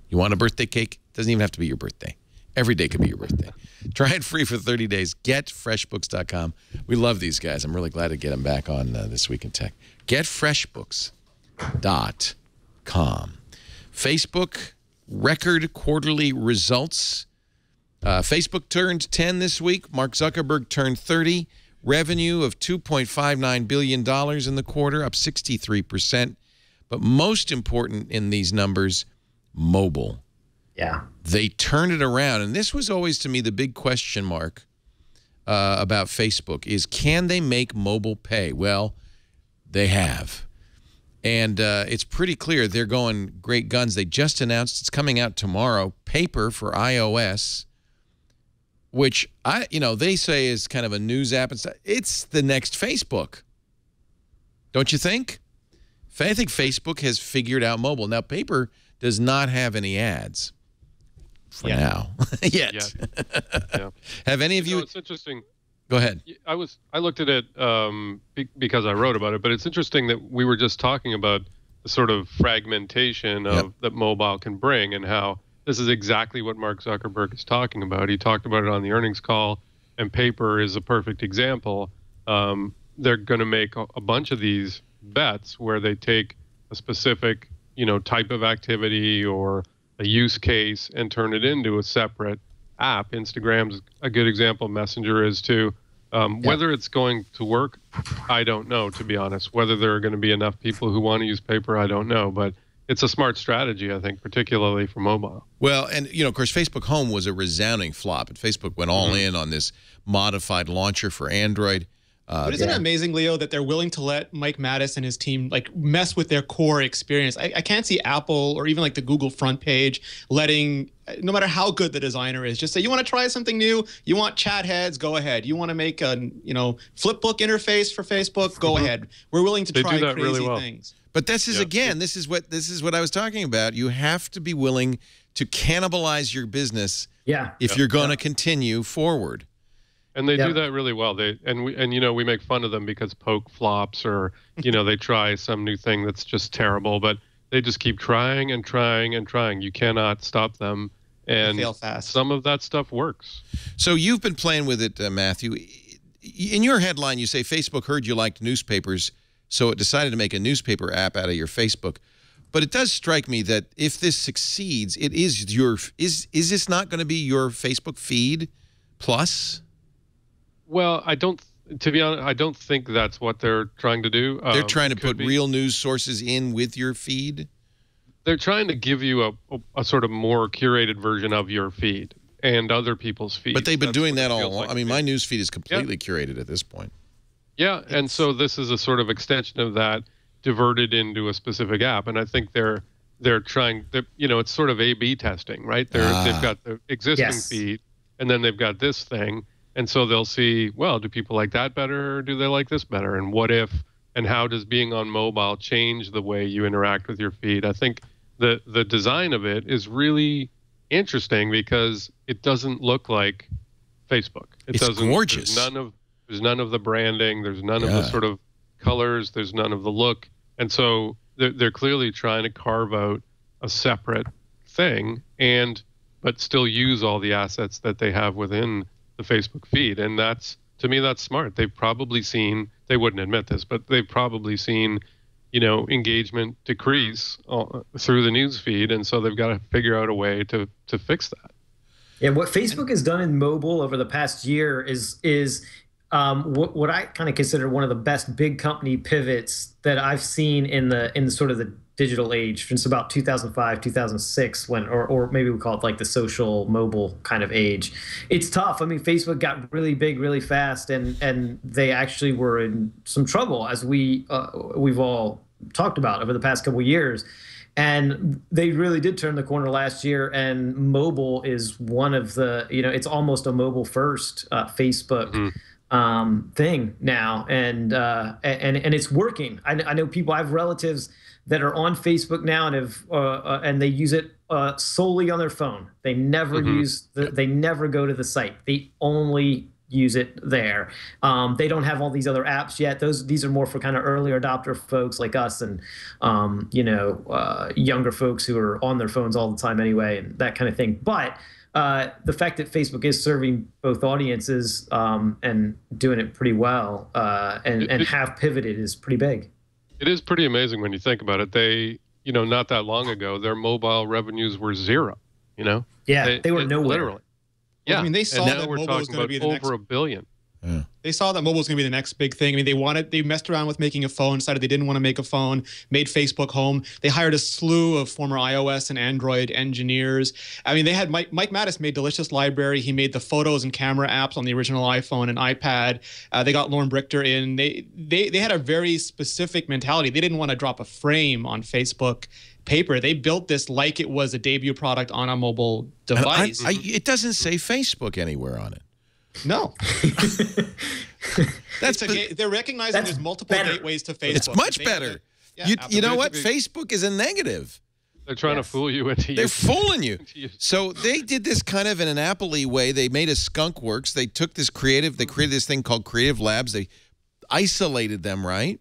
You want a birthday cake? Doesn't even have to be your birthday. Every day could be your birthday. Try it free for 30 days. GetFreshBooks.com. We love these guys. I'm really glad to get them back on This Week in Tech. GetFreshBooks.com. Facebook, record quarterly results. Facebook turned 10 this week. Mark Zuckerberg turned 30. Revenue of $2.59 billion in the quarter, up 63%. But most important in these numbers, mobile. Yeah. They turned it around. And this was always, to me, the big question mark about Facebook is, can they make mobile pay? Well, they have. And it's pretty clear they're going great guns. They just announced it's coming out tomorrow, Paper for iOS, which they say is kind of a news app and stuff. It's the next Facebook. Don't you think? I think Facebook has figured out mobile. Now, Paper does not have any ads for now. Yet. Yeah. Have any of you? It's interesting. Go ahead. I looked at it because I wrote about it, but it's interesting that we were just talking about the sort of fragmentation of that mobile can bring, and how this is exactly what Mark Zuckerberg is talking about. He talked about it on the earnings call, and Paper is a perfect example. They're going to make a bunch of these bets where they take a specific, type of activity or a use case and turn it into a separate app. Instagram's a good example. Messenger is too. Whether it's going to work, I don't know, to be honest. Whether there are going to be enough people who want to use Paper, I don't know. But it's a smart strategy, I think, particularly for mobile. Well, and, of course, Facebook Home was a resounding flop. And Facebook went all in on this modified launcher for Android. But isn't it amazing, Leo, that they're willing to let Mike Mattis and his team mess with their core experience? I can't see Apple or even the Google front page letting, no matter how good the designer is, just say, you want to try something new? You want chat heads? Go ahead. You want to make a flipbook interface for Facebook? Go ahead. We're willing to try crazy things. But this is again, this is what I was talking about. You have to be willing to cannibalize your business if you're going to continue forward. And they do that really well. We make fun of them because Poke flops, or they try some new thing that's just terrible, but they just keep trying and trying and trying. You cannot stop them, and they fail fast. Some of that stuff works. So you've been playing with it, Matthew. In your headline, you say Facebook heard you liked newspapers, so it decided to make a newspaper app out of your Facebook. But it does strike me that if this succeeds, it is is this not going to be your Facebook feed plus? Well, to be honest, I don't think that's what they're trying to do. They're trying to put real news sources in with your feed? They're trying to give you a sort of more curated version of your feed and other people's feeds. But they've been doing that all along. I mean, my news feed is completely curated at this point. Yeah, and so this is a sort of extension of that, diverted into a specific app. And I think they're trying, it's sort of A/B testing, right? They've got the existing feed, and then they've got this thing. And so they'll see, well, do people like that better, or do they like this better? And what if, and how does being on mobile change the way you interact with your feed? I think the design of it is really interesting because it doesn't look like Facebook. It's gorgeous. There's none of the branding. There's none of the sort of colors. There's none of the look. And so they're clearly trying to carve out a separate thing, but still use all the assets that they have within the Facebook feed. And to me, that's smart. They've probably seen, they wouldn't admit this, but they've probably seen, engagement decrease through the news feed. And so they've got to figure out a way to fix that. Yeah, what Facebook has done in mobile over the past year is what I kind of consider one of the best big company pivots that I've seen in the sort of the digital age since about 2005, 2006, or maybe we call it the social mobile kind of age. It's tough. I mean, Facebook got really big really fast, and they actually were in some trouble, as we've all talked about over the past couple of years. And they really did turn the corner last year, and mobile is one of the, it's almost a mobile first Facebook thing now, and it's working. I know people, I have relatives that are on Facebook now and they use it solely on their phone. They never they never go to the site. They only use it there. They don't have all these other apps yet. These are more for kind of early adopter folks like us, and younger folks who are on their phones all the time anyway, and that kind of thing. But the fact that Facebook is serving both audiences and doing it pretty well and have pivoted is pretty big. It is pretty amazing when you think about it. They, not that long ago, their mobile revenues were zero, Yeah, they were nowhere. Literally. Yeah. I mean, they saw and now that we're mobile was talking going to about be the over $1 billion. They saw that mobile was going to be the next big thing. I mean, they messed around with making a phone, decided they didn't want to make a phone, made Facebook Home. They hired a slew of former iOS and Android engineers. I mean, they had Mike Mattis made Delicious Library. He made the photos and camera apps on the original iPhone and iPad. They got Lauren Brichter in. They had a very specific mentality. They didn't want to drop a frame on Facebook paper. They built this like it was a debut product on a mobile device. It doesn't say Facebook anywhere on it. No. They're recognizing there's multiple gateways to Facebook. It's much better. You know what? Facebook is a negative. They're trying to fool you into They're fooling you. So they did this kind of in an Apple-y way. They made a skunk works. They took this creative, they created this thing called Creative Labs. They isolated them, right?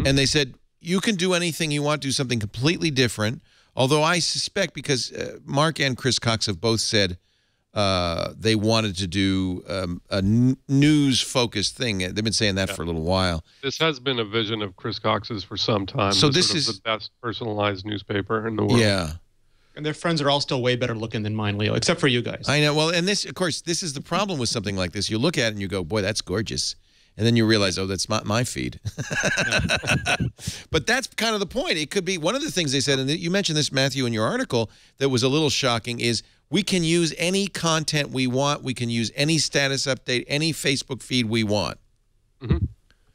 And they said, you can do anything you want, do something completely different. Although I suspect, because Mark and Chris Cox have both said they wanted to do a news-focused thing. They've been saying that for a little while. This has been a vision of Chris Cox's for some time. So this is the best personalized newspaper in the world. Yeah. And their friends are all still way better looking than mine, Leo, except for you guys. I know. Well, and this, of course, this is the problem with something like this. You look at it and you go, boy, that's gorgeous. And then you realize, oh, that's my feed. But that's kind of the point. It could be one of the things they said, and you mentioned this, Matthew, in your article, that was a little shocking, is we can use any content we want. We can use any status update, any Facebook feed we want.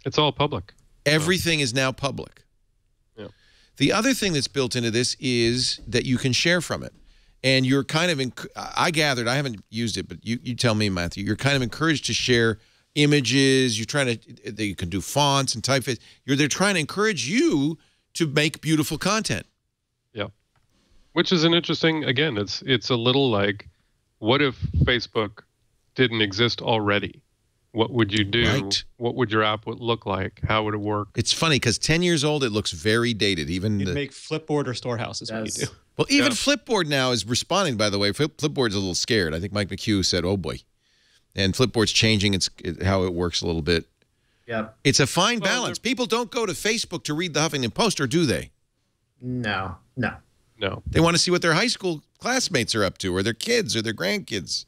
It's all public. Everything is now public. Yeah. The other thing that's built into this is that you can share from it. And you're kind of, I gathered, I haven't used it, but you tell me, Matthew, you're kind of encouraged to share images. You're trying to, you can do fonts and typeface. They're trying to encourage you to make beautiful content. Yeah. Which is an interesting, again, it's a little like, what if Facebook didn't exist already? What would you do? Right. What would your app look like? How would it work? It's funny because 10 years old, it looks very dated. Even you'd make Flipboard or Storehouse is what you do. Well, even Flipboard now is responding, by the way. Flipboard's a little scared. I think Mike McHugh said, oh boy. And Flipboard's changing how it works a little bit. Yeah. It's a fine balance. People don't go to Facebook to read the Huffington Post, or do they? No. They want to see what their high school classmates are up to, or their kids, or their grandkids.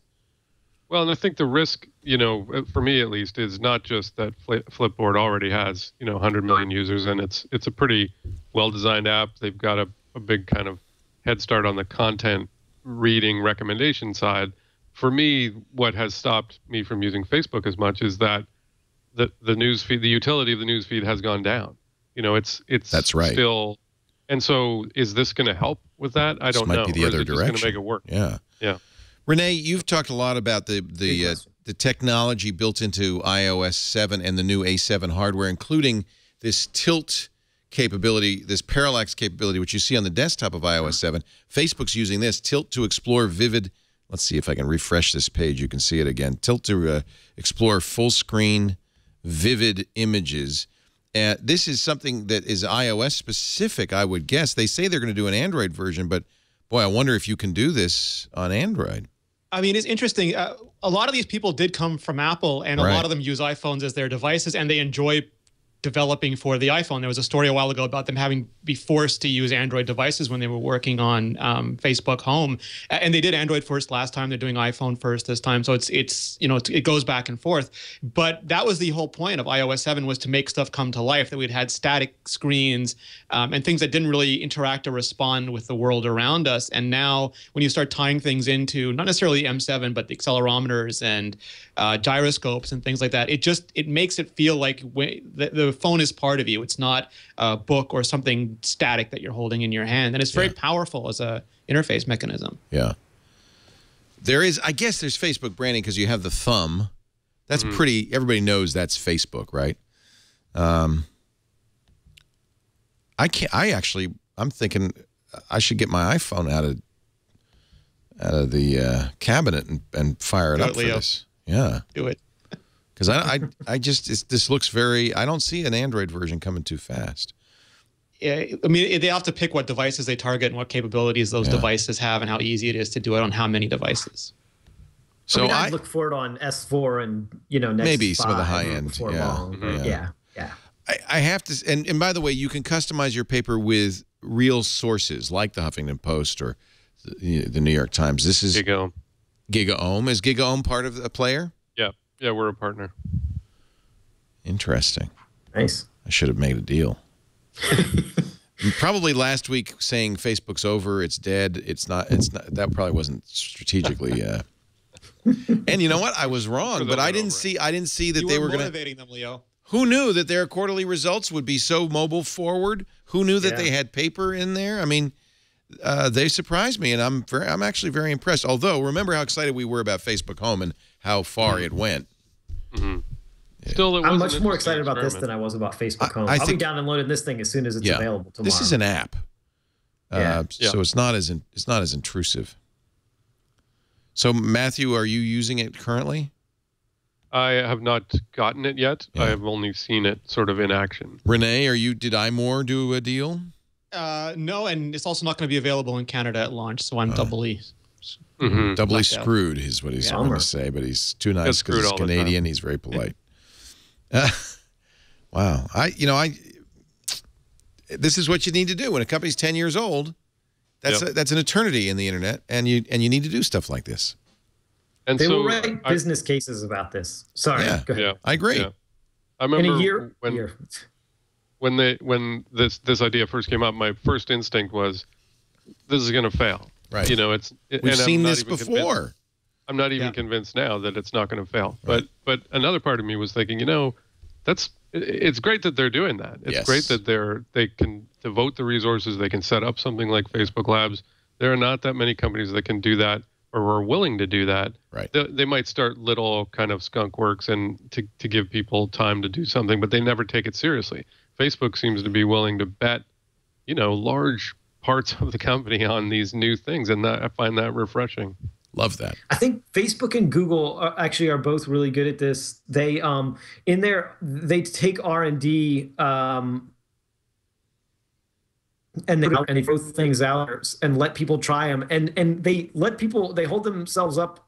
Well, and I think the risk, for me at least, is not just that Flipboard already has, 100 million users, and it's a pretty well-designed app. They've got a big kind of head start on the content reading recommendation side. For me, what has stopped me from using Facebook as much is that the news feed, the utility of the news feed has gone down. It's that's right. Still, and so is this going to help with that? I don't know. Might be the other direction. Going to make it work? Yeah. Yeah. Renee, you've talked a lot about the technology built into iOS 7 and the new A7 hardware, including this tilt capability, this parallax capability, which you see on the desktop of iOS 7. Facebook's using this tilt to explore vivid. Let's see if I can refresh this page. You can see it again. Tilt to explore full screen, vivid images. This is something that is iOS specific, I would guess. They say they're going to do an Android version, but boy, I wonder if you can do this on Android. I mean, it's interesting. A lot of these people did come from Apple, and a lot of them use iPhones as their devices, and they enjoy developing for the iPhone. There was a story a while ago about them having be forced to use Android devices when they were working on Facebook Home, and they did Android first last time. They're doing iPhone first this time, so it goes back and forth. But that was the whole point of iOS 7, was to make stuff come to life. That we'd had static screens and things that didn't really interact or respond with the world around us. And now, when you start tying things into not necessarily M7, but the accelerometers and gyroscopes and things like that, it makes it feel like the phone is part of you. It's not a book or something static that you're holding in your hand. And it's very powerful as a interface mechanism. Yeah. I guess there's Facebook branding because you have the thumb. That's pretty, everybody knows that's Facebook, right? I'm thinking I should get my iPhone out of the cabinet and fire it up for this. Yeah. Do it. Because this looks very, I don't see an Android version coming too fast. Yeah, I mean, they have to pick what devices they target and what capabilities those devices have and how easy it is to do it on how many devices. So I look for it on S4 and, next maybe some of the high end. Yeah. I have to, and by the way, you can customize your paper with real sources like the Huffington Post or the New York Times. This is GigaOM. GigaOM. Is GigaOM part of a player? Yeah. Yeah, we're a partner. Interesting. Nice. I should have made a deal. Probably last week saying Facebook's over, it's dead. It's not. That probably wasn't strategically. And you know what? I was wrong, but I didn't see that they were going to motivating them, Leo. Who knew that their quarterly results would be so mobile forward? Who knew that they had paper in there? I mean, they surprised me, and I'm actually very impressed. Although, remember how excited we were about Facebook Home and how far it went. Mm-hmm. Still, I'm much more excited about this than I was about Facebook Home. I'll be down and loading this thing as soon as it's available tomorrow. This is an app, so it's not as intrusive. So, Matthew, are you using it currently? I have not gotten it yet. I have only seen it sort of in action. Renee, did iMore do a deal? No, and it's also not going to be available in Canada at launch, so I'm doubly screwed is what he's going to say, but he's too nice because he's Canadian. He's very polite. Wow. This is what you need to do when a company's 10 years old. That's an eternity in the internet, and you need to do stuff like this. And they will write business cases about this. Sorry, go ahead. Yeah, I agree. Yeah. I remember in a year, when this idea first came up, my first instinct was, this is going to fail. Right. You know, we've seen this before. I'm not even convinced now that it's not going to fail. Right. But another part of me was thinking, it's great that they're doing that. It's great that they can devote the resources. They can set up something like Facebook Labs. There are not that many companies that can do that or are willing to do that. Right. They might start little kind of skunk works and to give people time to do something, but they never take it seriously. Facebook seems to be willing to bet, large parts of the company on these new things, and I find that refreshing. Love that. I think Facebook and Google are both really good at this. They they take R&D and they throw things out and let people try them, and they hold themselves up,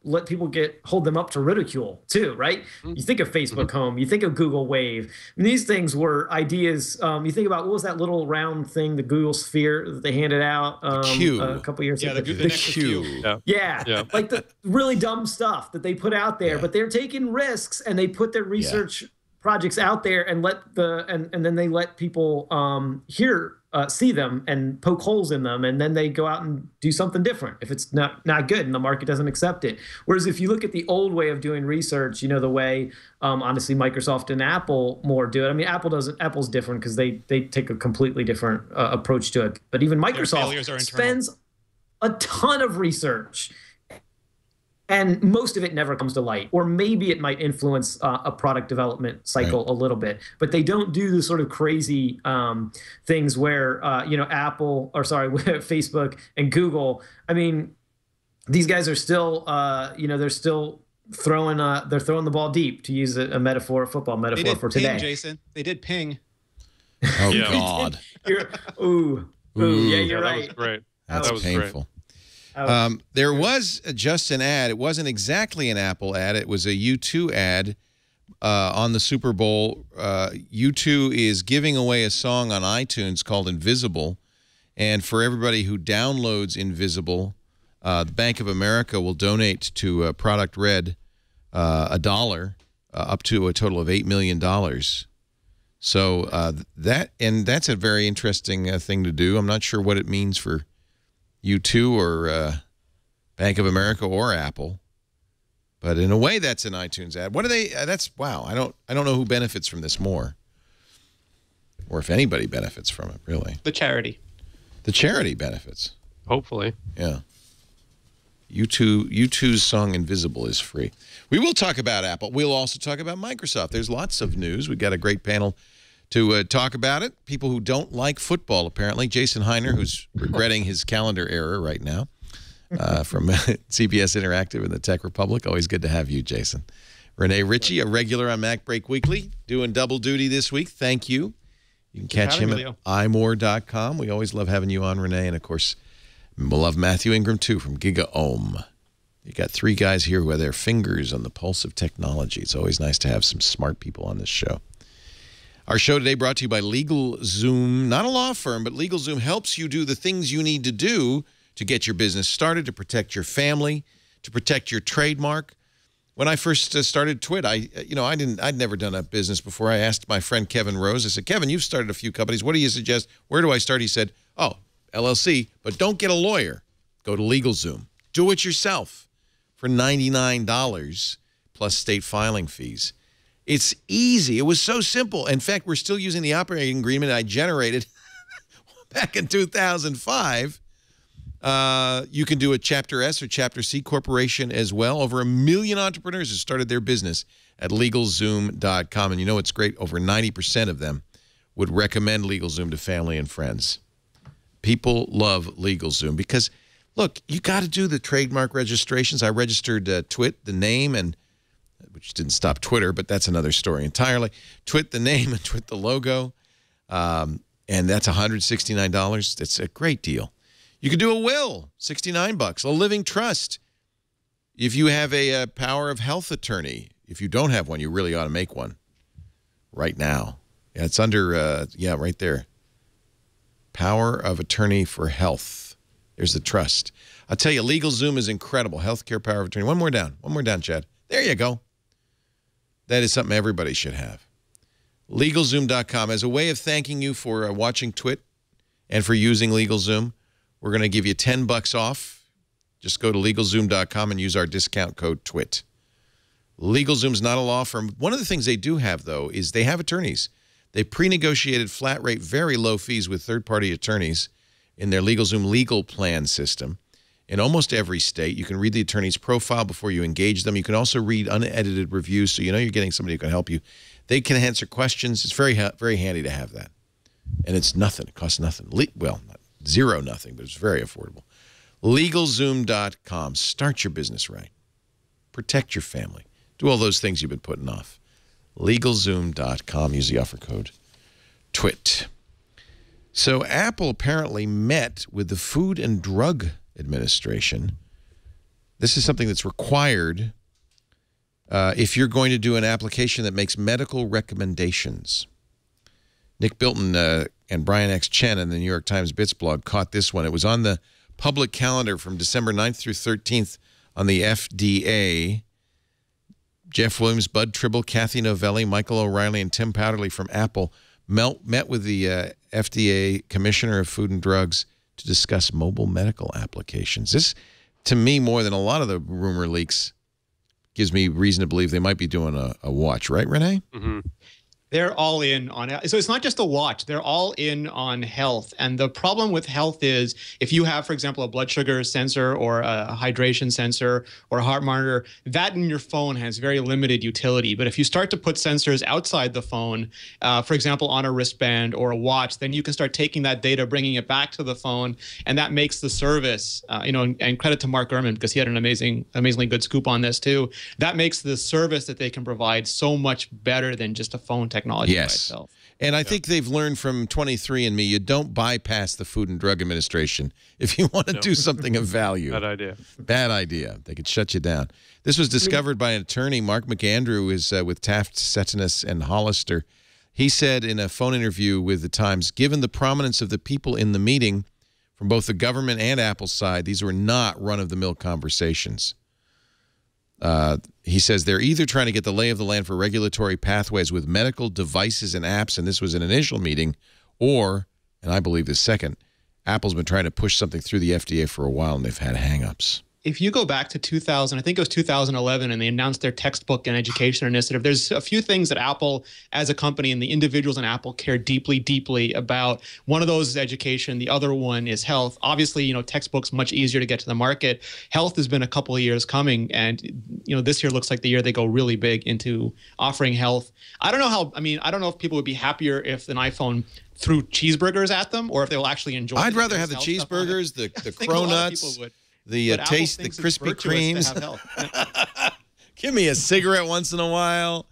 hold them up to ridicule too, right? You think of Facebook Home, you think of Google Wave. These things were ideas. You think about, what was that little round thing, the Google Sphere that they handed out a couple years ago? The Q. Yeah, like the really dumb stuff that they put out there, but they're taking risks and they put their research projects out there and then they let people see them and poke holes in them, and then they go out and do something different if it's not good and the market doesn't accept it. Whereas if you look at the old way of doing research, the way honestly Microsoft and Apple more do it. I mean, Apple's different because they take a completely different approach to it. But even Microsoft spends a ton of research, and most of it never comes to light, or maybe it might influence a product development cycle a little bit. But they don't do the sort of crazy things where Facebook and Google. I mean, these guys are still they're still throwing the ball deep, to use a football metaphor for today. Ping, Jason. They did ping. Oh God. Yeah, you're right. That was great. That was painful. Great. There was just an ad. It wasn't exactly an Apple ad. It was a U2 ad on the Super Bowl. U2 is giving away a song on iTunes called Invisible. And for everybody who downloads Invisible, the Bank of America will donate to Product Red $1 up to a total of $8 million. So that's a very interesting thing to do. I'm not sure what it means for U2 or Bank of America or Apple, but in a way that's an iTunes ad. What are they? Wow. I don't know who benefits from this more, or if anybody benefits from it, really. The charity. The charity benefits. Hopefully. Yeah. U2's song Invisible is free. We will talk about Apple. We'll also talk about Microsoft. There's lots of news. We've got a great panel to talk about it. People who don't like football, apparently. Jason Heiner, who's regretting his calendar error right now from CBS Interactive in the Tech Republic. Always good to have you, Jason. Renee Ritchie, a regular on Mac Break Weekly, doing double duty this week. Thank you. You can catch him at imore.com. We always love having you on, Renee. And, of course, we'll love Matthew Ingram, too, from GigaOhm. You got three guys here who have their fingers on the pulse of technology. It's always nice to have some smart people on this show. Our show today brought to you by LegalZoom. Not a law firm, but LegalZoom helps you do the things you need to do to get your business started, to protect your family, to protect your trademark. when I first started Twit, I'd never done a business before. I asked my friend Kevin Rose. I said, Kevin, you've started a few companies. What do you suggest? Where do I start? He said, oh, LLC, but don't get a lawyer. Go to LegalZoom. Do it yourself for $99 plus state filing fees. It's easy. It was so simple. In fact, we're still using the operating agreement I generated back in 2005. You can do a Chapter S or Chapter C corporation as well. Over 1 million entrepreneurs have started their business at LegalZoom.com. And you know what's great? Over 90% of them would recommend LegalZoom to family and friends. People love LegalZoom because, look, you got to do the trademark registrations. I registered Twit, the name, and which didn't stop Twitter, but that's another story entirely. Twit, the name, and Twit, the logo. And that's $169. That's a great deal. You can do a will, $69. A living trust. If you have a power of health attorney, if you don't have one, you really ought to make one right now. Yeah, it's under, right there. Power of attorney for health. There's the trust. I'll tell you, LegalZoom is incredible. Healthcare power of attorney. One more down, Chad. There you go. That is something everybody should have. LegalZoom.com. As a way of thanking you for watching Twit and for using LegalZoom, we're going to give you $10 off. Just go to LegalZoom.com and use our discount code TWIT. LegalZoom's not a law firm. One of the things they do have, though, is they have attorneys. They pre-negotiated flat rate, very low fees with third-party attorneys in their LegalZoom legal plan system. In almost every state, you can read the attorney's profile before you engage them. You can also read unedited reviews, so you know you're getting somebody who can help you. They can answer questions. It's very, very handy to have that. And it's nothing. It costs nothing. Well, nothing, but it's very affordable. LegalZoom.com. Start your business right. Protect your family. Do all those things you've been putting off. LegalZoom.com. Use the offer code TWIT. So Apple apparently met with the Food and Drug Administration. This is something that's required if you're going to do an application that makes medical recommendations. Nick Bilton and Brian X. Chen in the New York Times Bits blog caught this one. It was on the public calendar from December 9th through 13th on the FDA. Jeff Williams, Bud Tribble, Kathy Novelli, Michael O'Reilly, and Tim Powderly from Apple met with the FDA Commissioner of Food and Drugs to discuss mobile medical applications. This, to me, more than a lot of the rumor leaks, gives me reason to believe they might be doing a watch. Right, Renee? Mm-hmm. They're all in on it. So it's not just a watch. They're all in on health. And the problem with health is if you have, for example, a blood sugar sensor or a hydration sensor or a heart monitor, that in your phone has very limited utility. But if you start to put sensors outside the phone, for example, on a wristband or a watch, then you can start taking that data, bringing it back to the phone. And that makes the service, and credit to Mark Gurman because he had an amazingly good scoop on this too. That makes the service that they can provide so much better than just a phone technology by itself. And I think they've learned from 23andMe, you don't bypass the Food and Drug Administration if you want to do something of value. Bad idea. Bad idea. They could shut you down. This was discovered by an attorney, Mark McAndrew, who is with Taft, Setinas, and Hollister. He said in a phone interview with the Times, given the prominence of the people in the meeting from both the government and Apple's side, these were not run-of-the-mill conversations. He says they're either trying to get the lay of the land for regulatory pathways with medical devices and apps, and this was an initial meeting, or, and I believe the second, Apple's been trying to push something through the FDA for a while, and they've had hang-ups. If you go back to 2000, I think it was 2011, and they announced their textbook and education initiative, there's a few things that Apple as a company and the individuals in Apple care deeply, deeply about. One of those is education. The other one is health. Obviously, textbooks much easier to get to the market. Health has been a couple of years coming, and this year looks like the year they go really big into offering health. I don't know if people would be happier if an iPhone threw cheeseburgers at them or if they will actually enjoy it. I'd rather have the cheeseburgers, the cronuts. The taste, the Krispy Kremes. Give me a cigarette once in a while.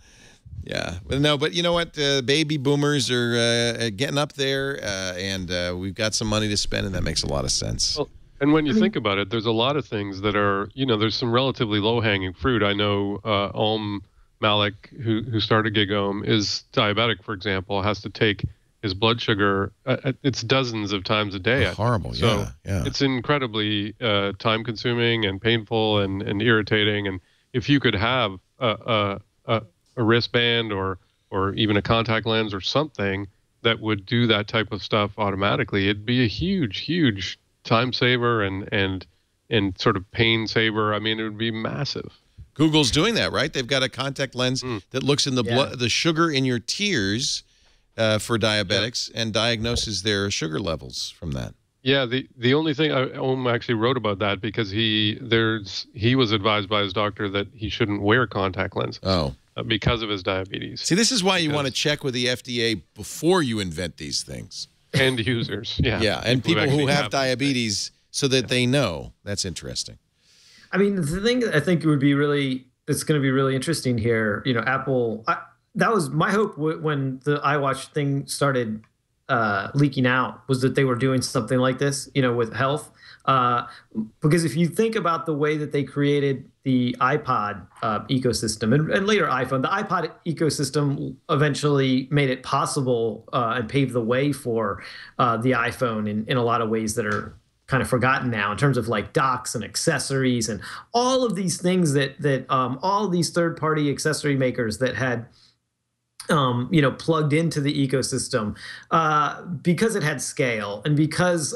Yeah, but you know what? Baby boomers are getting up there, and we've got some money to spend, and that makes a lot of sense. Well, and when you think about it, there's a lot of things that are, there's some relatively low-hanging fruit. I know Malik, who started Gig is diabetic, for example, has to take his blood sugar, it's dozens of times a day. Horrible, so yeah. It's incredibly time-consuming and painful and irritating. And if you could have a wristband or even a contact lens or something that would do that type of stuff automatically, it'd be a huge time saver and sort of pain saver. I mean, it would be massive. Google's doing that, right? They've got a contact lens that looks in the blood, the sugar in your tears for diabetics, and diagnoses their sugar levels from that. Yeah, the only thing Ohm actually wrote about that because he was advised by his doctor that he shouldn't wear contact lenses. Oh. Because of his diabetes. See, this is why you want to check with the FDA before you invent these things. And users, yeah. Yeah, and people who have diabetes so that they know. That's interesting. I mean, the thing that I think would be it's going to be really interesting here, you know, Apple, that was my hope when the iWatch thing started leaking out, was that they were doing something like this, you know, with health. Because if you think about the way that they created the iPod ecosystem and later iPhone, the iPod ecosystem eventually made it possible and paved the way for the iPhone in a lot of ways that are kind of forgotten now, in terms of like docks and accessories and all of these things that all these third-party accessory makers that had you know, plugged into the ecosystem because it had scale and because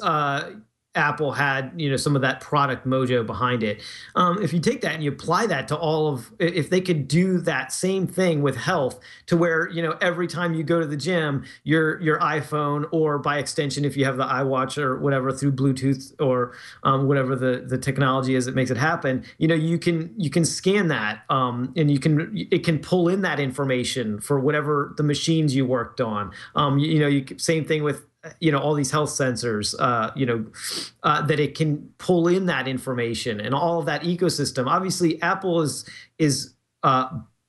Apple had, you know, some of that product mojo behind it. If you take that and you apply that to all of, if they could do that same thing with health, to where, you know, every time you go to the gym, your iPhone, or by extension, if you have the iWatch or whatever through Bluetooth or whatever the technology is that makes it happen, you know, you can scan that and it can pull in that information for whatever the machines you worked on. You know, same thing with, you know, all these health sensors, you know, that it can pull in that information and all of that ecosystem. Obviously, Apple is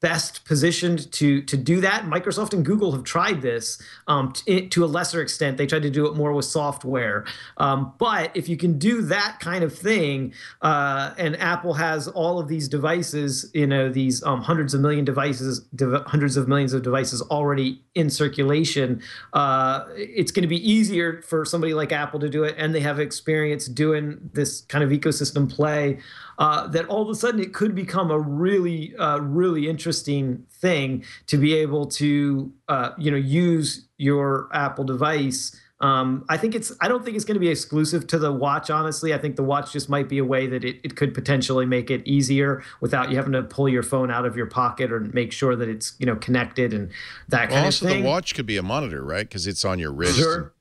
best positioned to do that. Microsoft and Google have tried this to a lesser extent. They tried to do it more with software. But if you can do that kind of thing, and Apple has all of these devices, you know, these hundreds of millions of devices already in circulation, it's going to be easier for somebody like Apple to do it, and they have experience doing this kind of ecosystem play. That all of a sudden it could become a really, really interesting thing to be able to, you know, use your Apple device. I don't think it's going to be exclusive to the watch, honestly. I think the watch just might be a way that it could potentially make it easier without you having to pull your phone out of your pocket or make sure that it's, you know, connected and that kind of thing. Also, the watch could be a monitor, right? Because it's on your wrist. Sure.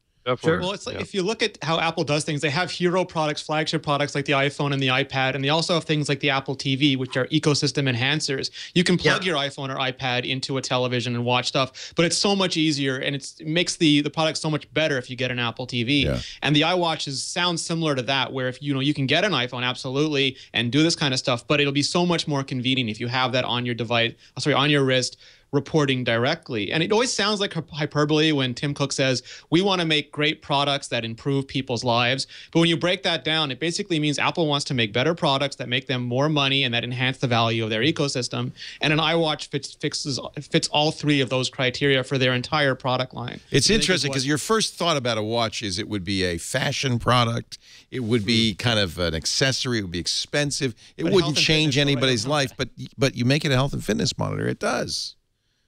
Sure. Well, it's like, if you look at how Apple does things, they have hero products, flagship products like the iPhone and the iPad, and they also have things like the Apple TV, which are ecosystem enhancers. You can plug your iPhone or iPad into a television and watch stuff, but it's so much easier, and it makes the product so much better if you get an Apple TV. Yeah. And the iWatch sounds similar to that, where if you can get an iPhone, absolutely, and do this kind of stuff, but it'll be so much more convenient if you have that on your device, on your wrist, reporting directly. And it always sounds like hyperbole when Tim Cook says, we want to make great products that improve people's lives. But when you break that down, it basically means Apple wants to make better products that make them more money and that enhance the value of their ecosystem. And an iWatch fits all three of those criteria for their entire product line. It's interesting because your first thought about a watch is it would be a fashion product. It would be kind of an accessory. It would be expensive. It wouldn't change anybody's life. But you make it a health and fitness monitor. It does.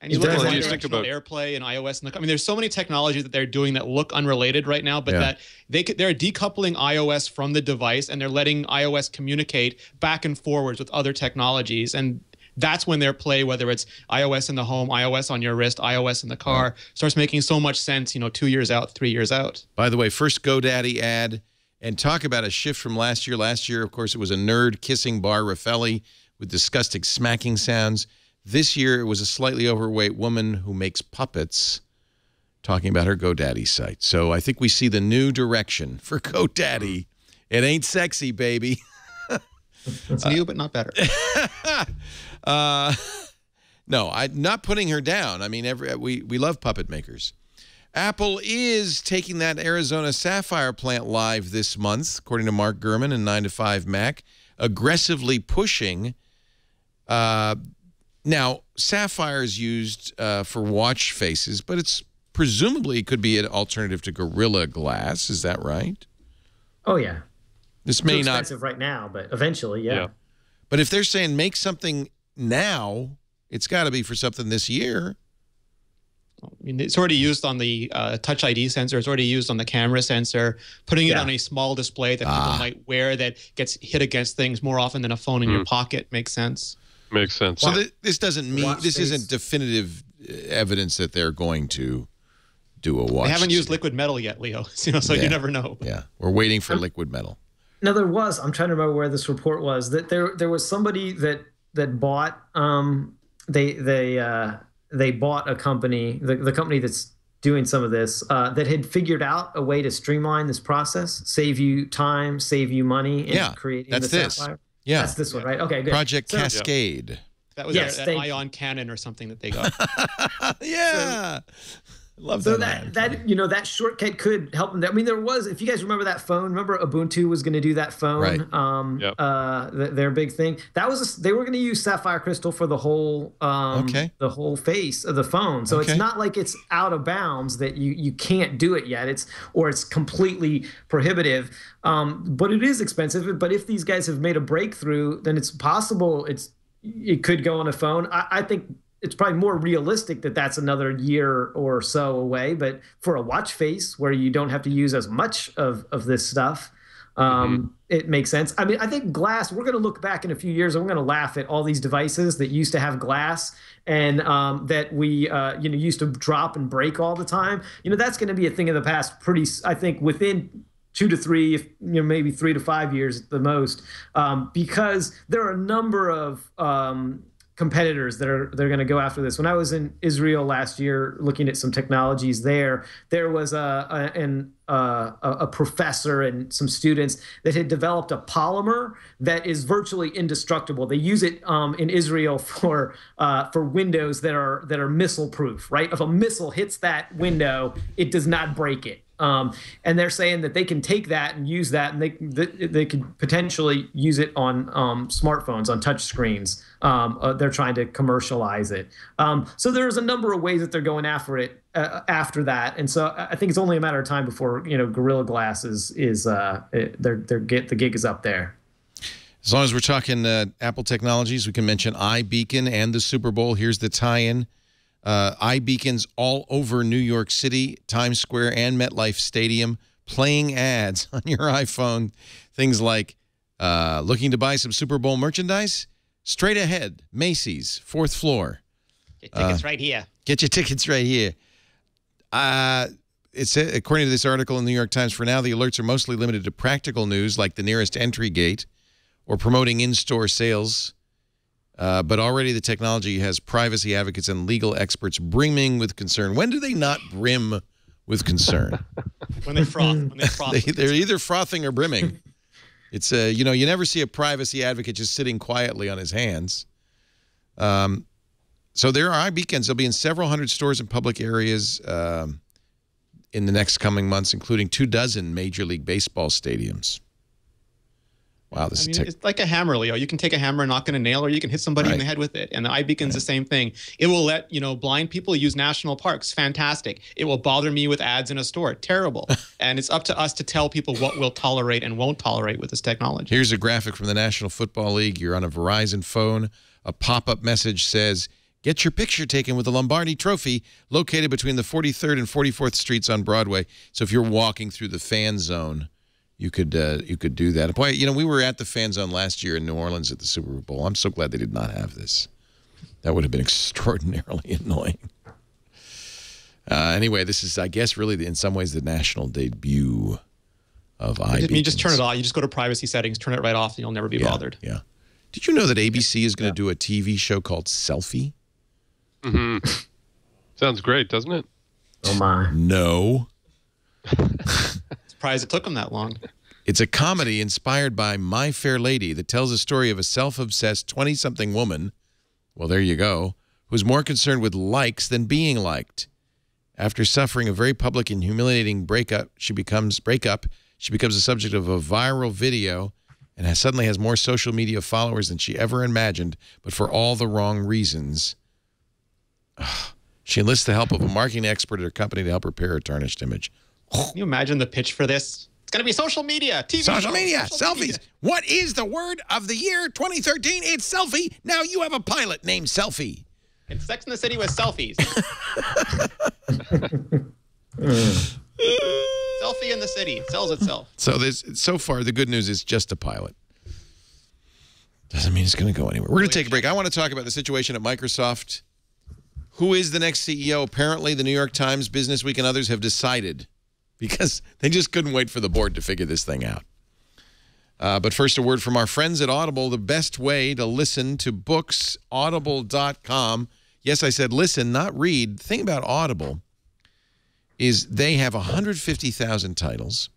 And you look at directional AirPlay and iOS, and there's so many technologies that they're doing that look unrelated right now, but that they're decoupling iOS from the device, and they're letting iOS communicate back and forwards with other technologies. And that's when their play, whether it's iOS in the home, iOS on your wrist, iOS in the car, starts making so much sense, 2 years out, 3 years out. By the way, first GoDaddy ad, and talk about a shift from last year. Last year, of course, it was a nerd kissing Bar Raffaelli with disgusting smacking sounds. This year, it was a slightly overweight woman who makes puppets talking about her GoDaddy site. So I think we see the new direction for GoDaddy. It ain't sexy, baby. It's new, but not better. No, I'm not putting her down. I mean, we love puppet makers. Apple is taking that Arizona Sapphire plant live this month, according to Mark Gurman in 9 to 5 Mac, aggressively pushing... Now, sapphire is used for watch faces, but it's presumably could be an alternative to Gorilla Glass. Is that right? Oh, yeah. This may not expensive right now, but eventually, yeah. But if they're saying make something now, it's got to be for something this year. I mean, it's already used on the Touch ID sensor. It's already used on the camera sensor. Putting it on a small display that people might wear that gets hit against things more often than a phone in your pocket makes sense. Makes sense. So this doesn't mean this isn't definitive evidence that they're going to do a watch. They haven't used liquid metal yet, Leo. So you never know. Yeah, we're waiting for liquid metal. No, there was. I'm trying to remember where this report was. That there was somebody that bought. They bought a company, the company that's doing some of this, that had figured out a way to streamline this process, save you time, save you money in creating the Sapphire. Yeah, that's this one, right? Okay, good. Project Cascade. That was that ion cannon or something that they got. Yeah. Love so that. That shortcut could help them. I mean, there was, if you guys remember that phone, remember Ubuntu was going to do that phone, right? Their big thing. That was they were going to use sapphire crystal for the whole the whole face of the phone. So it's not like it's out of bounds that you can't do it yet. It's completely prohibitive. But it is expensive. But if these guys have made a breakthrough, then it's possible it could go on a phone. I think it's probably more realistic that that's another year or so away. But for a watch face where you don't have to use as much of this stuff, it makes sense. I mean, I think glass, we're going to look back in a few years and we're going to laugh at all these devices that used to have glass and that we used to drop and break all the time. That's going to be a thing of the past I think within 2 to 3, maybe 3 to 5 years at the most, because there are a number of competitors they're going to go after this. When I was in Israel last year looking at some technologies there was a professor and some students that had developed a polymer that is virtually indestructible. They use it in Israel for windows that are missile proof, right? If a missile hits that window, it does not break it. And they're saying that they can take that and use that, and they could potentially use it on smartphones, on touch screens. They're trying to commercialize it. So there's a number of ways that they're going after it after that, and so I think it's only a matter of time before Gorilla Glass the gig is up there. As long as we're talking Apple technologies, we can mention iBeacon and the Super Bowl. Here's the tie-in. iBeacons all over New York City, Times Square, and MetLife Stadium, playing ads on your iPhone. Things like looking to buy some Super Bowl merchandise? Straight ahead, Macy's, 4th floor. Get tickets right here. Get your tickets right here. It's according to this article in the New York Times, for now, the alerts are mostly limited to practical news like the nearest entry gate or promoting in-store sales. But already the technology has privacy advocates and legal experts brimming with concern. When do they not brim with concern? When they froth. They're either frothing or brimming. It's you never see a privacy advocate just sitting quietly on his hands. So there are iBeacons. They'll be in several hundred stores and public areas in the next coming months, including 24 Major League Baseball stadiums. Wow, it's like a hammer, Leo. You can take a hammer and knock in a nail, or you can hit somebody in the head with it. And the iBeacon's the same thing. It will let blind people use national parks. Fantastic. It will bother me with ads in a store. Terrible. And it's up to us to tell people what we'll tolerate and won't tolerate with this technology. Here's a graphic from the National Football League. You're on a Verizon phone. A pop-up message says, "Get your picture taken with the Lombardi Trophy, located between the 43rd and 44th Streets on Broadway." So if you're walking through the fan zone, you could do that. Boy, we were at the fan zone last year in New Orleans at the Super Bowl. I'm so glad they did not have this. That would have been extraordinarily annoying. Anyway, this is, I guess, really in some ways the national debut of iBeacons. You just turn it off. You just go to privacy settings, turn it right off, and you'll never be bothered. Yeah. Did you know that ABC is going to do a TV show called Selfie? Mm-hmm. Sounds great, doesn't it? Oh, my. No. Surprised it took them that long. It's a comedy inspired by My Fair Lady that tells a story of a self-obsessed 20-something woman, well, there you go, who's more concerned with likes than being liked. After suffering a very public and humiliating breakup, she becomes the subject of a viral video and suddenly has more social media followers than she ever imagined, but for all the wrong reasons. She enlists the help of a marketing expert at her company to help repair her tarnished image. Can you imagine the pitch for this? It's going to be social media, TV Social media, social selfies. media. What is the word of the year 2013? It's selfie. Now you have a pilot named Selfie. It's Sex in the City with selfies. Selfie in the city. It sells itself. So far, the good news is just a pilot. Doesn't mean it's going to go anywhere. We're going to take a break. I want to talk about the situation at Microsoft. Who is the next CEO? Apparently, the New York Times, Business Week, and others have decided because they just couldn't wait for the board to figure this thing out. But first, a word from our friends at Audible. The best way to listen to books, audible.com. Yes, I said listen, not read. The thing about Audible is they have 150,000 titles.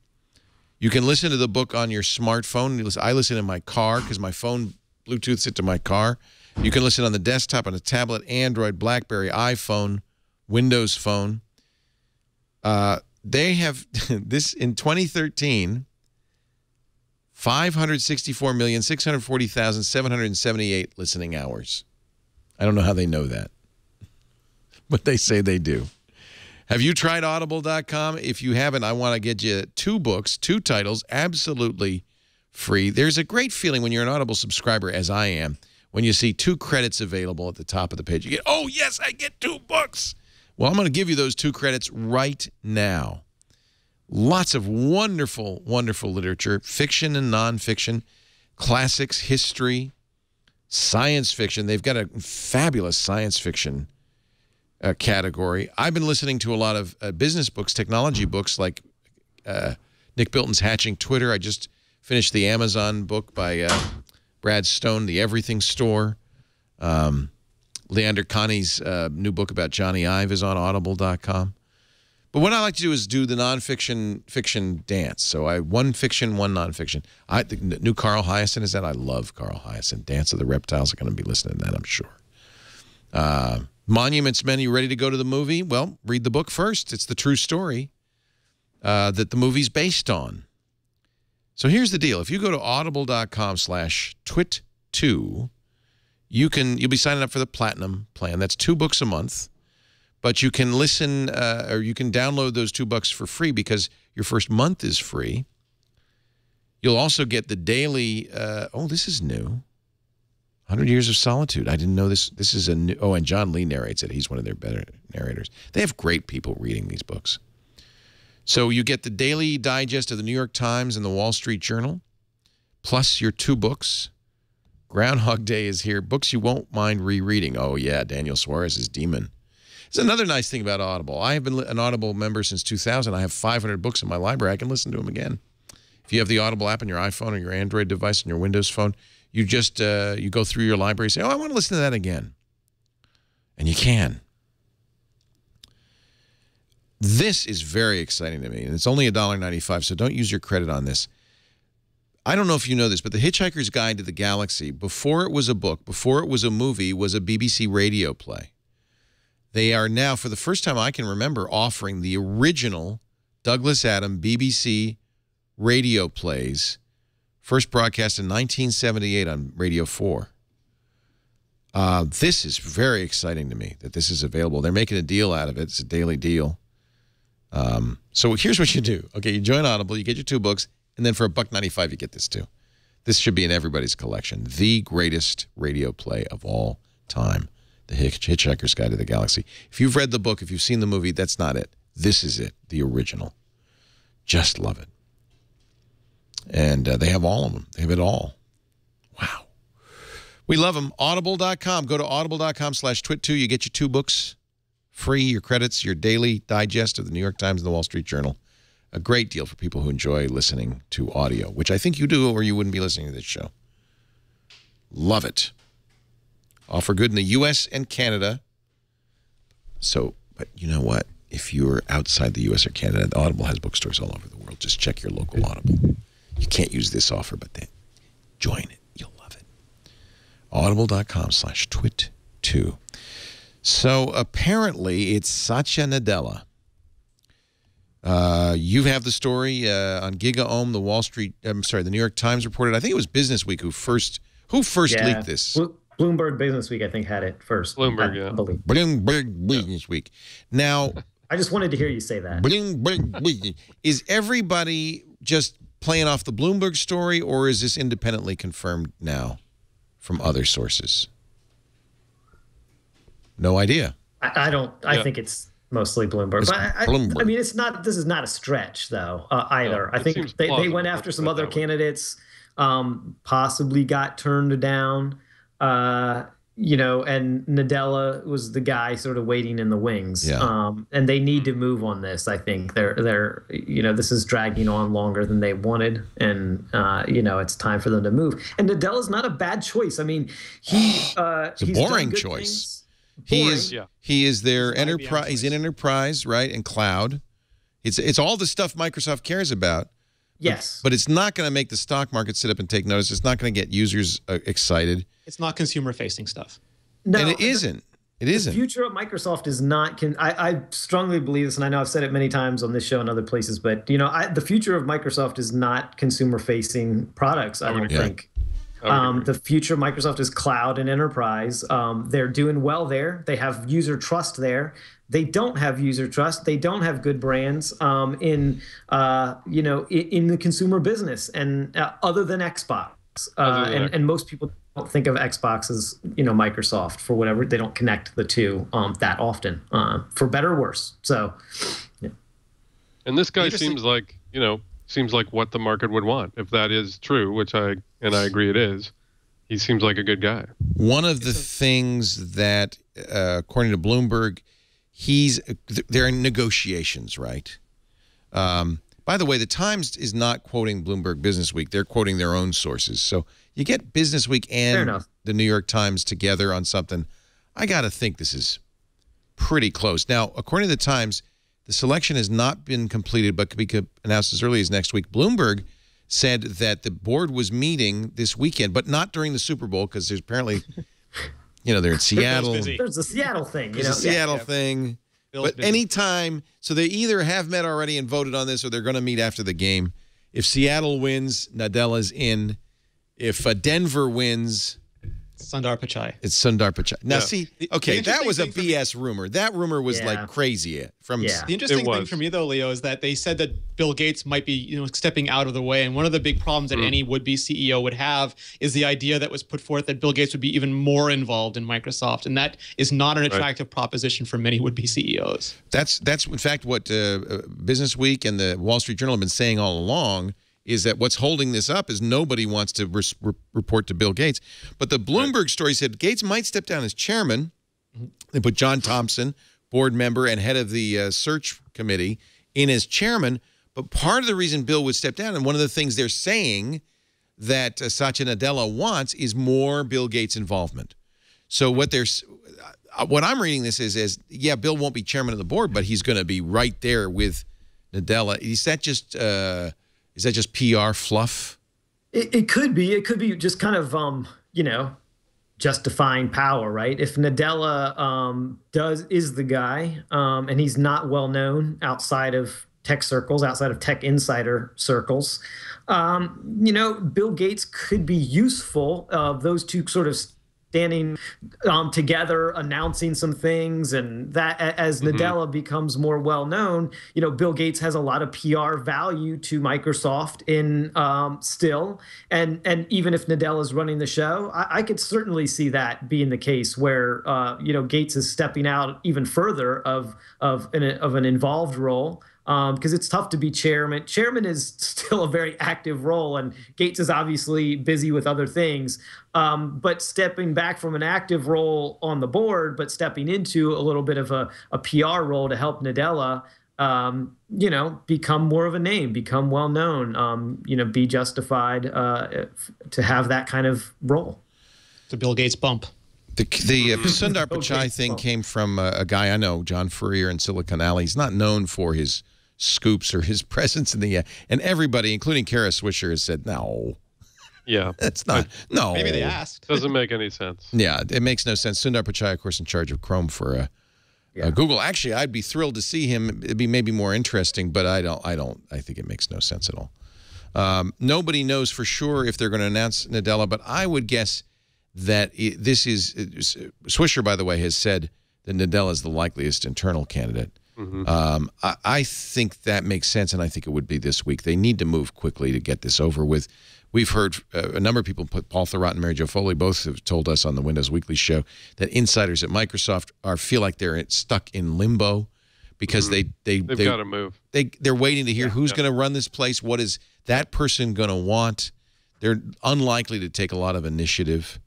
You can listen to the book on your smartphone. I listen in my car because my phone Bluetooths it to my car. You can listen on the desktop, on a tablet, Android, BlackBerry, iPhone, Windows Phone. They have this in 2013, 564,640,778 listening hours. I don't know how they know that, but they say they do. Have you tried audible.com? If you haven't, I want to get you 2 books, 2 titles, absolutely free. There's a great feeling when you're an Audible subscriber, as I am, when you see 2 credits available at the top of the page. You get, oh, yes, I get 2 books. Well, I'm going to give you those 2 credits right now. Lots of wonderful, wonderful literature, fiction and nonfiction, classics, history, science fiction. They've got a fabulous science fiction category. I've been listening to a lot of business books, technology books, like Nick Bilton's Hatching Twitter. I just finished the Amazon book by Brad Stone, The Everything Store. Leander Connie's new book about Johnny Ive is on audible.com. But what I like to do is do the nonfiction fiction dance. So I one fiction, one nonfiction. The new Carl Hyacin is that. I love Carl Hyacin. Dance of the Reptiles. I'm going to be listening to that, I'm sure. Monuments Men, you ready to go to the movie? Well, read the book first. It's the true story that the movie's based on. So here's the deal. If you go to audible.com/twit2, you'll be signing up for the Platinum plan. That's 2 books a month. But you can listen or you can download those 2 books for free because your first month is free. You'll also get the daily, oh, this is new. 100 Years of Solitude. I didn't know this. This is a new, oh, and John Lee narrates it. He's one of their better narrators. They have great people reading these books. So you get the daily digest of the New York Times and the Wall Street Journal, plus your 2 books. Groundhog Day is here. Books you won't mind rereading. Oh, yeah, Daniel Suarez's Demon. It's another nice thing about Audible. I have been an Audible member since 2000. I have 500 books in my library. I can listen to them again. If you have the Audible app on your iPhone or your Android device and your Windows phone, you just you go through your library and say, oh, I want to listen to that again. And you can. This is very exciting to me, and it's only $1.95, so don't use your credit on this. I don't know if you know this, but The Hitchhiker's Guide to the Galaxy, before it was a book, before it was a movie, was a BBC radio play. They are now, for the first time I can remember, offering the original Douglas Adams BBC radio plays, first broadcast in 1978 on Radio 4. This is very exciting to me that this is available. They're making a deal out of it. It's a daily deal. So here's what you do. Okay, you join Audible, you get your 2 books, and then for $1.95 you get this too. This should be in everybody's collection. The greatest radio play of all time. The Hitchhiker's Guide to the Galaxy. If you've read the book, if you've seen the movie, that's not it. This is it, the original. Just love it. And they have all of them. They have it all. Wow. We love them. Audible.com. Go to audible.com/twit2. You get your 2 books free, your credits, your daily digest of the New York Times and the Wall Street Journal. A great deal for people who enjoy listening to audio, which I think you do, or you wouldn't be listening to this show. Love it. Offer good in the U.S. and Canada. So, but you know what? If you're outside the U.S. or Canada, Audible has bookstores all over the world. Just check your local Audible. You can't use this offer, but then join it. You'll love it. Audible.com/twit2. So apparently it's Satya Nadella. You have the story on GigaOM, the the New York Times reported. I think it was Business Week who first leaked this. Bloomberg Business Week, I think, had it first. Bloomberg, yeah. Bloomberg Business Week. Now, I just wanted to hear you say that. Bling, bling, bling. Is everybody just playing off the Bloomberg story, or is this independently confirmed now from other sources? No idea. I don't. I think it's mostly Bloomberg. But Bloomberg. I mean, it's not. This is not a stretch, though. Either. No, I think they went after some other candidates. Possibly got turned down. You know, and Nadella was the guy sort of waiting in the wings. Yeah. And they need to move on this. I think they're you know, this is dragging on longer than they wanted, and you know, it's time for them to move. And Nadella's not a bad choice. I mean, it's a boring choice. He is their enterprise. He's in enterprise, right, and cloud. It's all the stuff Microsoft cares about. Yes. But it's not going to make the stock market sit up and take notice. It's not going to get users excited. It's not consumer-facing stuff. No, and it isn't. It isn't. The future of Microsoft is not. I strongly believe this, and I know I've said it many times on this show and other places. But you know, the future of Microsoft is not consumer-facing products. I don't think. The future of Microsoft is cloud and enterprise. They're doing well there. They have user trust there. They don't have user trust. They don't have good brands in the consumer business, and other than Xbox. And most people don't think of Xbox as, you know, Microsoft for whatever. They don't connect the two that often, for better or worse. So, yeah. And this guy seems like what the market would want, if that is true, which I agree it is. He seems like a good guy. One of the things that, according to Bloomberg, they're in negotiations, right? By the way, the Times is not quoting Bloomberg Business Week. They're quoting their own sources. So you get Business Week and the New York Times together on something. I got to think this is pretty close. Now, according to the Times, the selection has not been completed, but could be announced as early as next week. Bloomberg said that the board was meeting this weekend, but not during the Super Bowl, because there's apparently, you know, they're in Seattle. There's a Seattle thing. There's a Seattle thing. But anytime, so they either have met already and voted on this, or they're going to meet after the game. If Seattle wins, Nadella's in. If Denver wins, Sundar Pichai. It's Sundar Pichai. Now, see, okay, that was a BS rumor. That rumor was like crazy. The interesting thing for me, though, Leo, is that they said that Bill Gates might be, you know, stepping out of the way. And one of the big problems that any would-be CEO would have is the idea that was put forth that Bill Gates would be even more involved in Microsoft. And that is not an attractive proposition for many would-be CEOs. That's in fact, what Business Week and the Wall Street Journal have been saying all along, is that what's holding this up is nobody wants to report to Bill Gates. But the Bloomberg story said Gates might step down as chairman. They put John Thompson, board member and head of the search committee, in as chairman. But part of the reason Bill would step down, and one of the things they're saying that Satya Nadella wants, is more Bill Gates involvement. So what I'm reading this is, yeah, Bill won't be chairman of the board, but he's going to be right there with Nadella. Is that just PR fluff? It could be. It could be just kind of, you know, justifying power, right? If Nadella is the guy, and he's not well known outside of tech circles, outside of tech insider circles, you know, Bill Gates could be useful. Those two sort of standing together, announcing some things, and that as Nadella becomes more well known, you know, Bill Gates has a lot of PR value to Microsoft in still, and even if Nadella is running the show, I could certainly see that being the case where you know, Gates is stepping out even further of an involved role. Because it's tough to be chairman. Chairman is still a very active role, and Gates is obviously busy with other things. But stepping back from an active role on the board, but stepping into a little bit of a PR role to help Nadella, you know, become more of a name, become well known, you know, be justified to have that kind of role. The Bill Gates bump. The Sundar Pichai thing came from a guy I know, John Furrier in Silicon Alley. He's not known for his scoops or his presence in the and everybody, including Kara Swisher, has said no. Yeah, that's not no. Maybe they asked. Doesn't make any sense. Yeah, it makes no sense. Sundar Pichai, of course, in charge of Chrome for Google. Actually, I'd be thrilled to see him. It'd be maybe more interesting, but I think it makes no sense at all. Nobody knows for sure if they're going to announce Nadella, but I would guess that this is Swisher, by the way, has said that Nadella is the likeliest internal candidate. I think that makes sense, and I think it would be this week. They need to move quickly to get this over with. We've heard a number of people, Paul Thurrott and Mary Jo Foley, both have told us on the Windows Weekly show that insiders at Microsoft feel like they're stuck in limbo because they've got to move. They're waiting to hear who's going to run this place. What is that person going to want? They're unlikely to take a lot of initiative.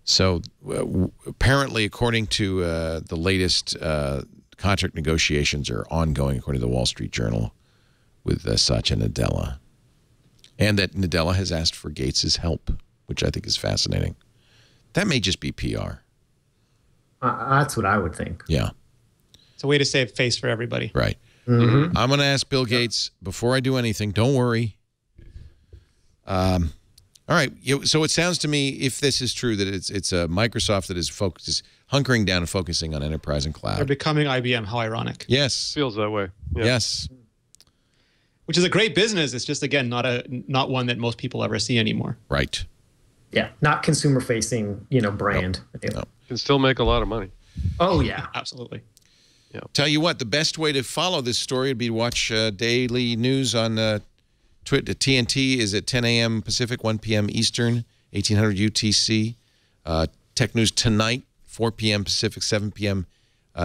So apparently, according to the latest contract negotiations are ongoing, according to the Wall Street Journal, with Satya Nadella. And that Nadella has asked for Gates' help, which I think is fascinating. That may just be PR. That's what I would think. Yeah. It's a way to save face for everybody. Right. I'm going to ask Bill Gates, before I do anything, don't worry. All right. So it sounds to me, if this is true, that it's a Microsoft that is hunkering down and focusing on enterprise and cloud. They're becoming IBM. How ironic. Yes. Feels that way. Yeah. Yes. Which is a great business. It's just, again, not one that most people ever see anymore. Right. Yeah. Not consumer facing, brand. No. Can still make a lot of money. Oh, yeah. Absolutely. Yeah. Tell you what, the best way to follow this story would be to watch daily news on Twitter. TNT is at 10 a.m. Pacific, 1 p.m. Eastern, 1800 UTC. Tech News Tonight, 4 p.m. Pacific, 7 p.m.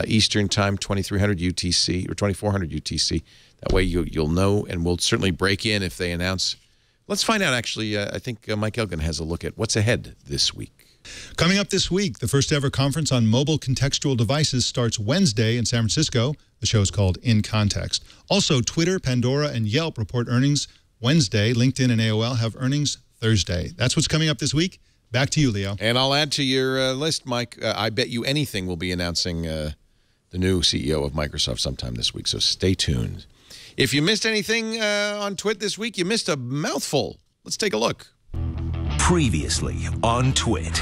Eastern Time, 2300 UTC or 2400 UTC. That way you'll know, and we'll certainly break in if they announce. Let's find out, actually. I think Mike Elgin has a look at what's ahead this week. Coming up this week, the first ever conference on mobile contextual devices starts Wednesday in San Francisco. The show is called In Context. Also, Twitter, Pandora, and Yelp report earnings Wednesday. LinkedIn and AOL have earnings Thursday. That's what's coming up this week. Back to you, Leo. And I'll add to your list, Mike. I bet you anything will be announcing the new CEO of Microsoft sometime this week, so stay tuned. If you missed anything on Twit this week, you missed a mouthful. Let's take a look. Previously on Twit.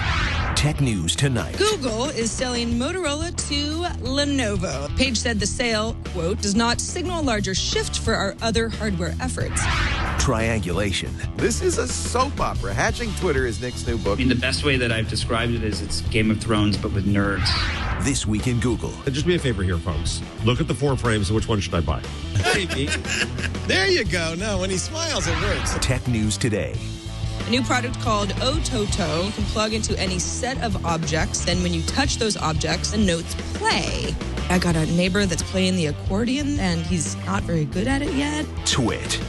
Tech News Tonight. Google is selling Motorola to Lenovo. Page said the sale, quote, does not signal a larger shift for our other hardware efforts. Triangulation. This is a soap opera. Hatching Twitter is Nick's new book. I mean, the best way that I've described it is it's Game of Thrones, but with nerds. This week in Google. Just be a favor here, folks. Look at the 4 frames and which one should I buy? There you go. No, when he smiles, it works. Tech News Today. A new product called Ototo. You can plug into any set of objects. Then when you touch those objects, the notes play. I got a neighbor that's playing the accordion, and he's not very good at it yet. Twit.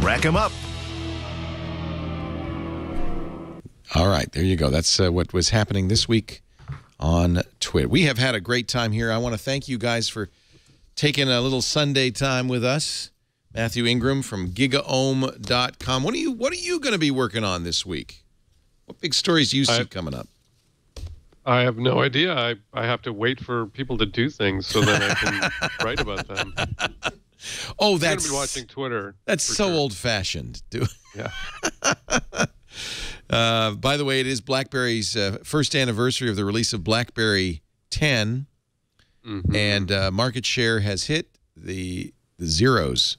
Rack 'em up. All right, there you go. That's what was happening this week on Twit. We have had a great time here. I want to thank you guys for taking a little Sunday time with us. Matthew Ingram from gigaohm.com. What are you going to be working on this week? What big stories do you see coming up? I have no idea. I have to wait for people to do things so that I can write about them. Oh, I'm going to be watching Twitter. That's so old-fashioned. Yeah. By the way, it is BlackBerry's first anniversary of the release of BlackBerry 10, and market share has hit the zeros.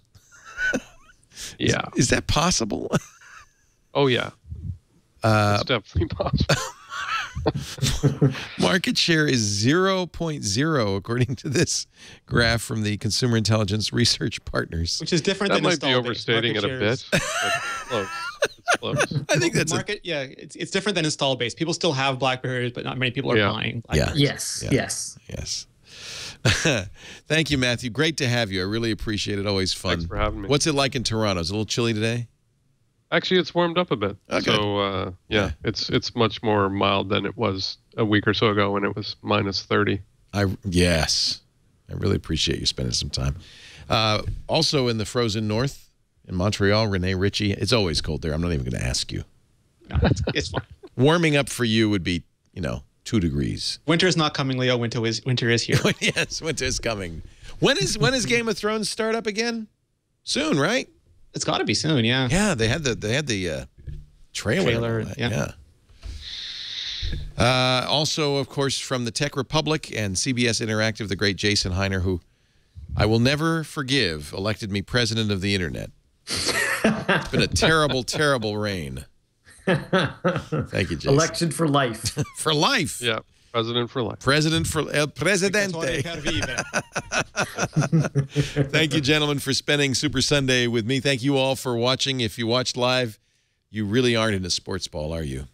Yeah. Is that possible? Oh, yeah. It's definitely possible. Market share is 0.0 according to this graph from the Consumer Intelligence Research Partners. Which is different that than might be overstating it a bit. But close. It's close. I think that's market. Yeah, it's different than installed base. People still have BlackBerries, but not many people are buying BlackBerries. Yes. Thank you, Matthew. Great to have you. I really appreciate it. Always fun. Thanks for having me. What's it like in Toronto? Is it a little chilly today? Actually, it's warmed up a bit. Okay. So, it's much more mild than it was a week or so ago when it was minus 30. Yes. I really appreciate you spending some time. Also in the frozen north, in Montreal, Renee Ritchie. It's always cold there. I'm not even going to ask you. No, it's fine. Warming up for you would be, 2 degrees. Winter is not coming, Leo. Winter is here. Yes, winter is coming. When is Game of Thrones start up again? Soon, right? It's got to be soon, yeah. Yeah, they had the trailer. Yeah. Also, of course, from the Tech Republic and CBS Interactive, the great Jason Heiner, who I will never forgive, elected me president of the internet. It's been a terrible, terrible reign. Thank you, Jason. Elected for life. For life. Yeah. President for life. President for El Presidente. Thank you, gentlemen, for spending Super Sunday with me. Thank you all for watching. If you watched live, you really aren't into sports ball, are you?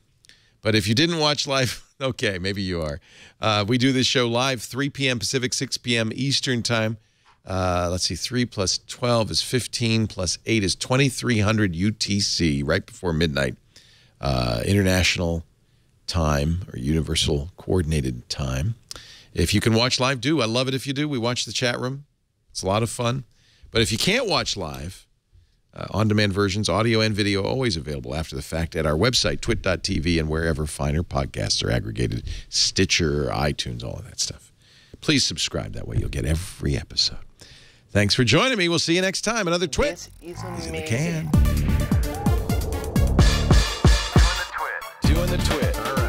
But if you didn't watch live, okay, maybe you are. We do this show live, 3 p.m. Pacific, 6 p.m. Eastern Time. Let's see, 3 plus 12 is 15, plus 8 is 2300 UTC, right before midnight. International time, or Universal Coordinated Time. If you can watch live, do. I love it if you do. We watch the chat room. It's a lot of fun. But if you can't watch live, on-demand versions, audio and video, always available after the fact at our website, twit.tv, and wherever finer podcasts are aggregated, Stitcher, iTunes, all of that stuff. Please subscribe. That way you'll get every episode. Thanks for joining me. We'll see you next time. Another Twit. He's in the can. Doing the Twit. All right.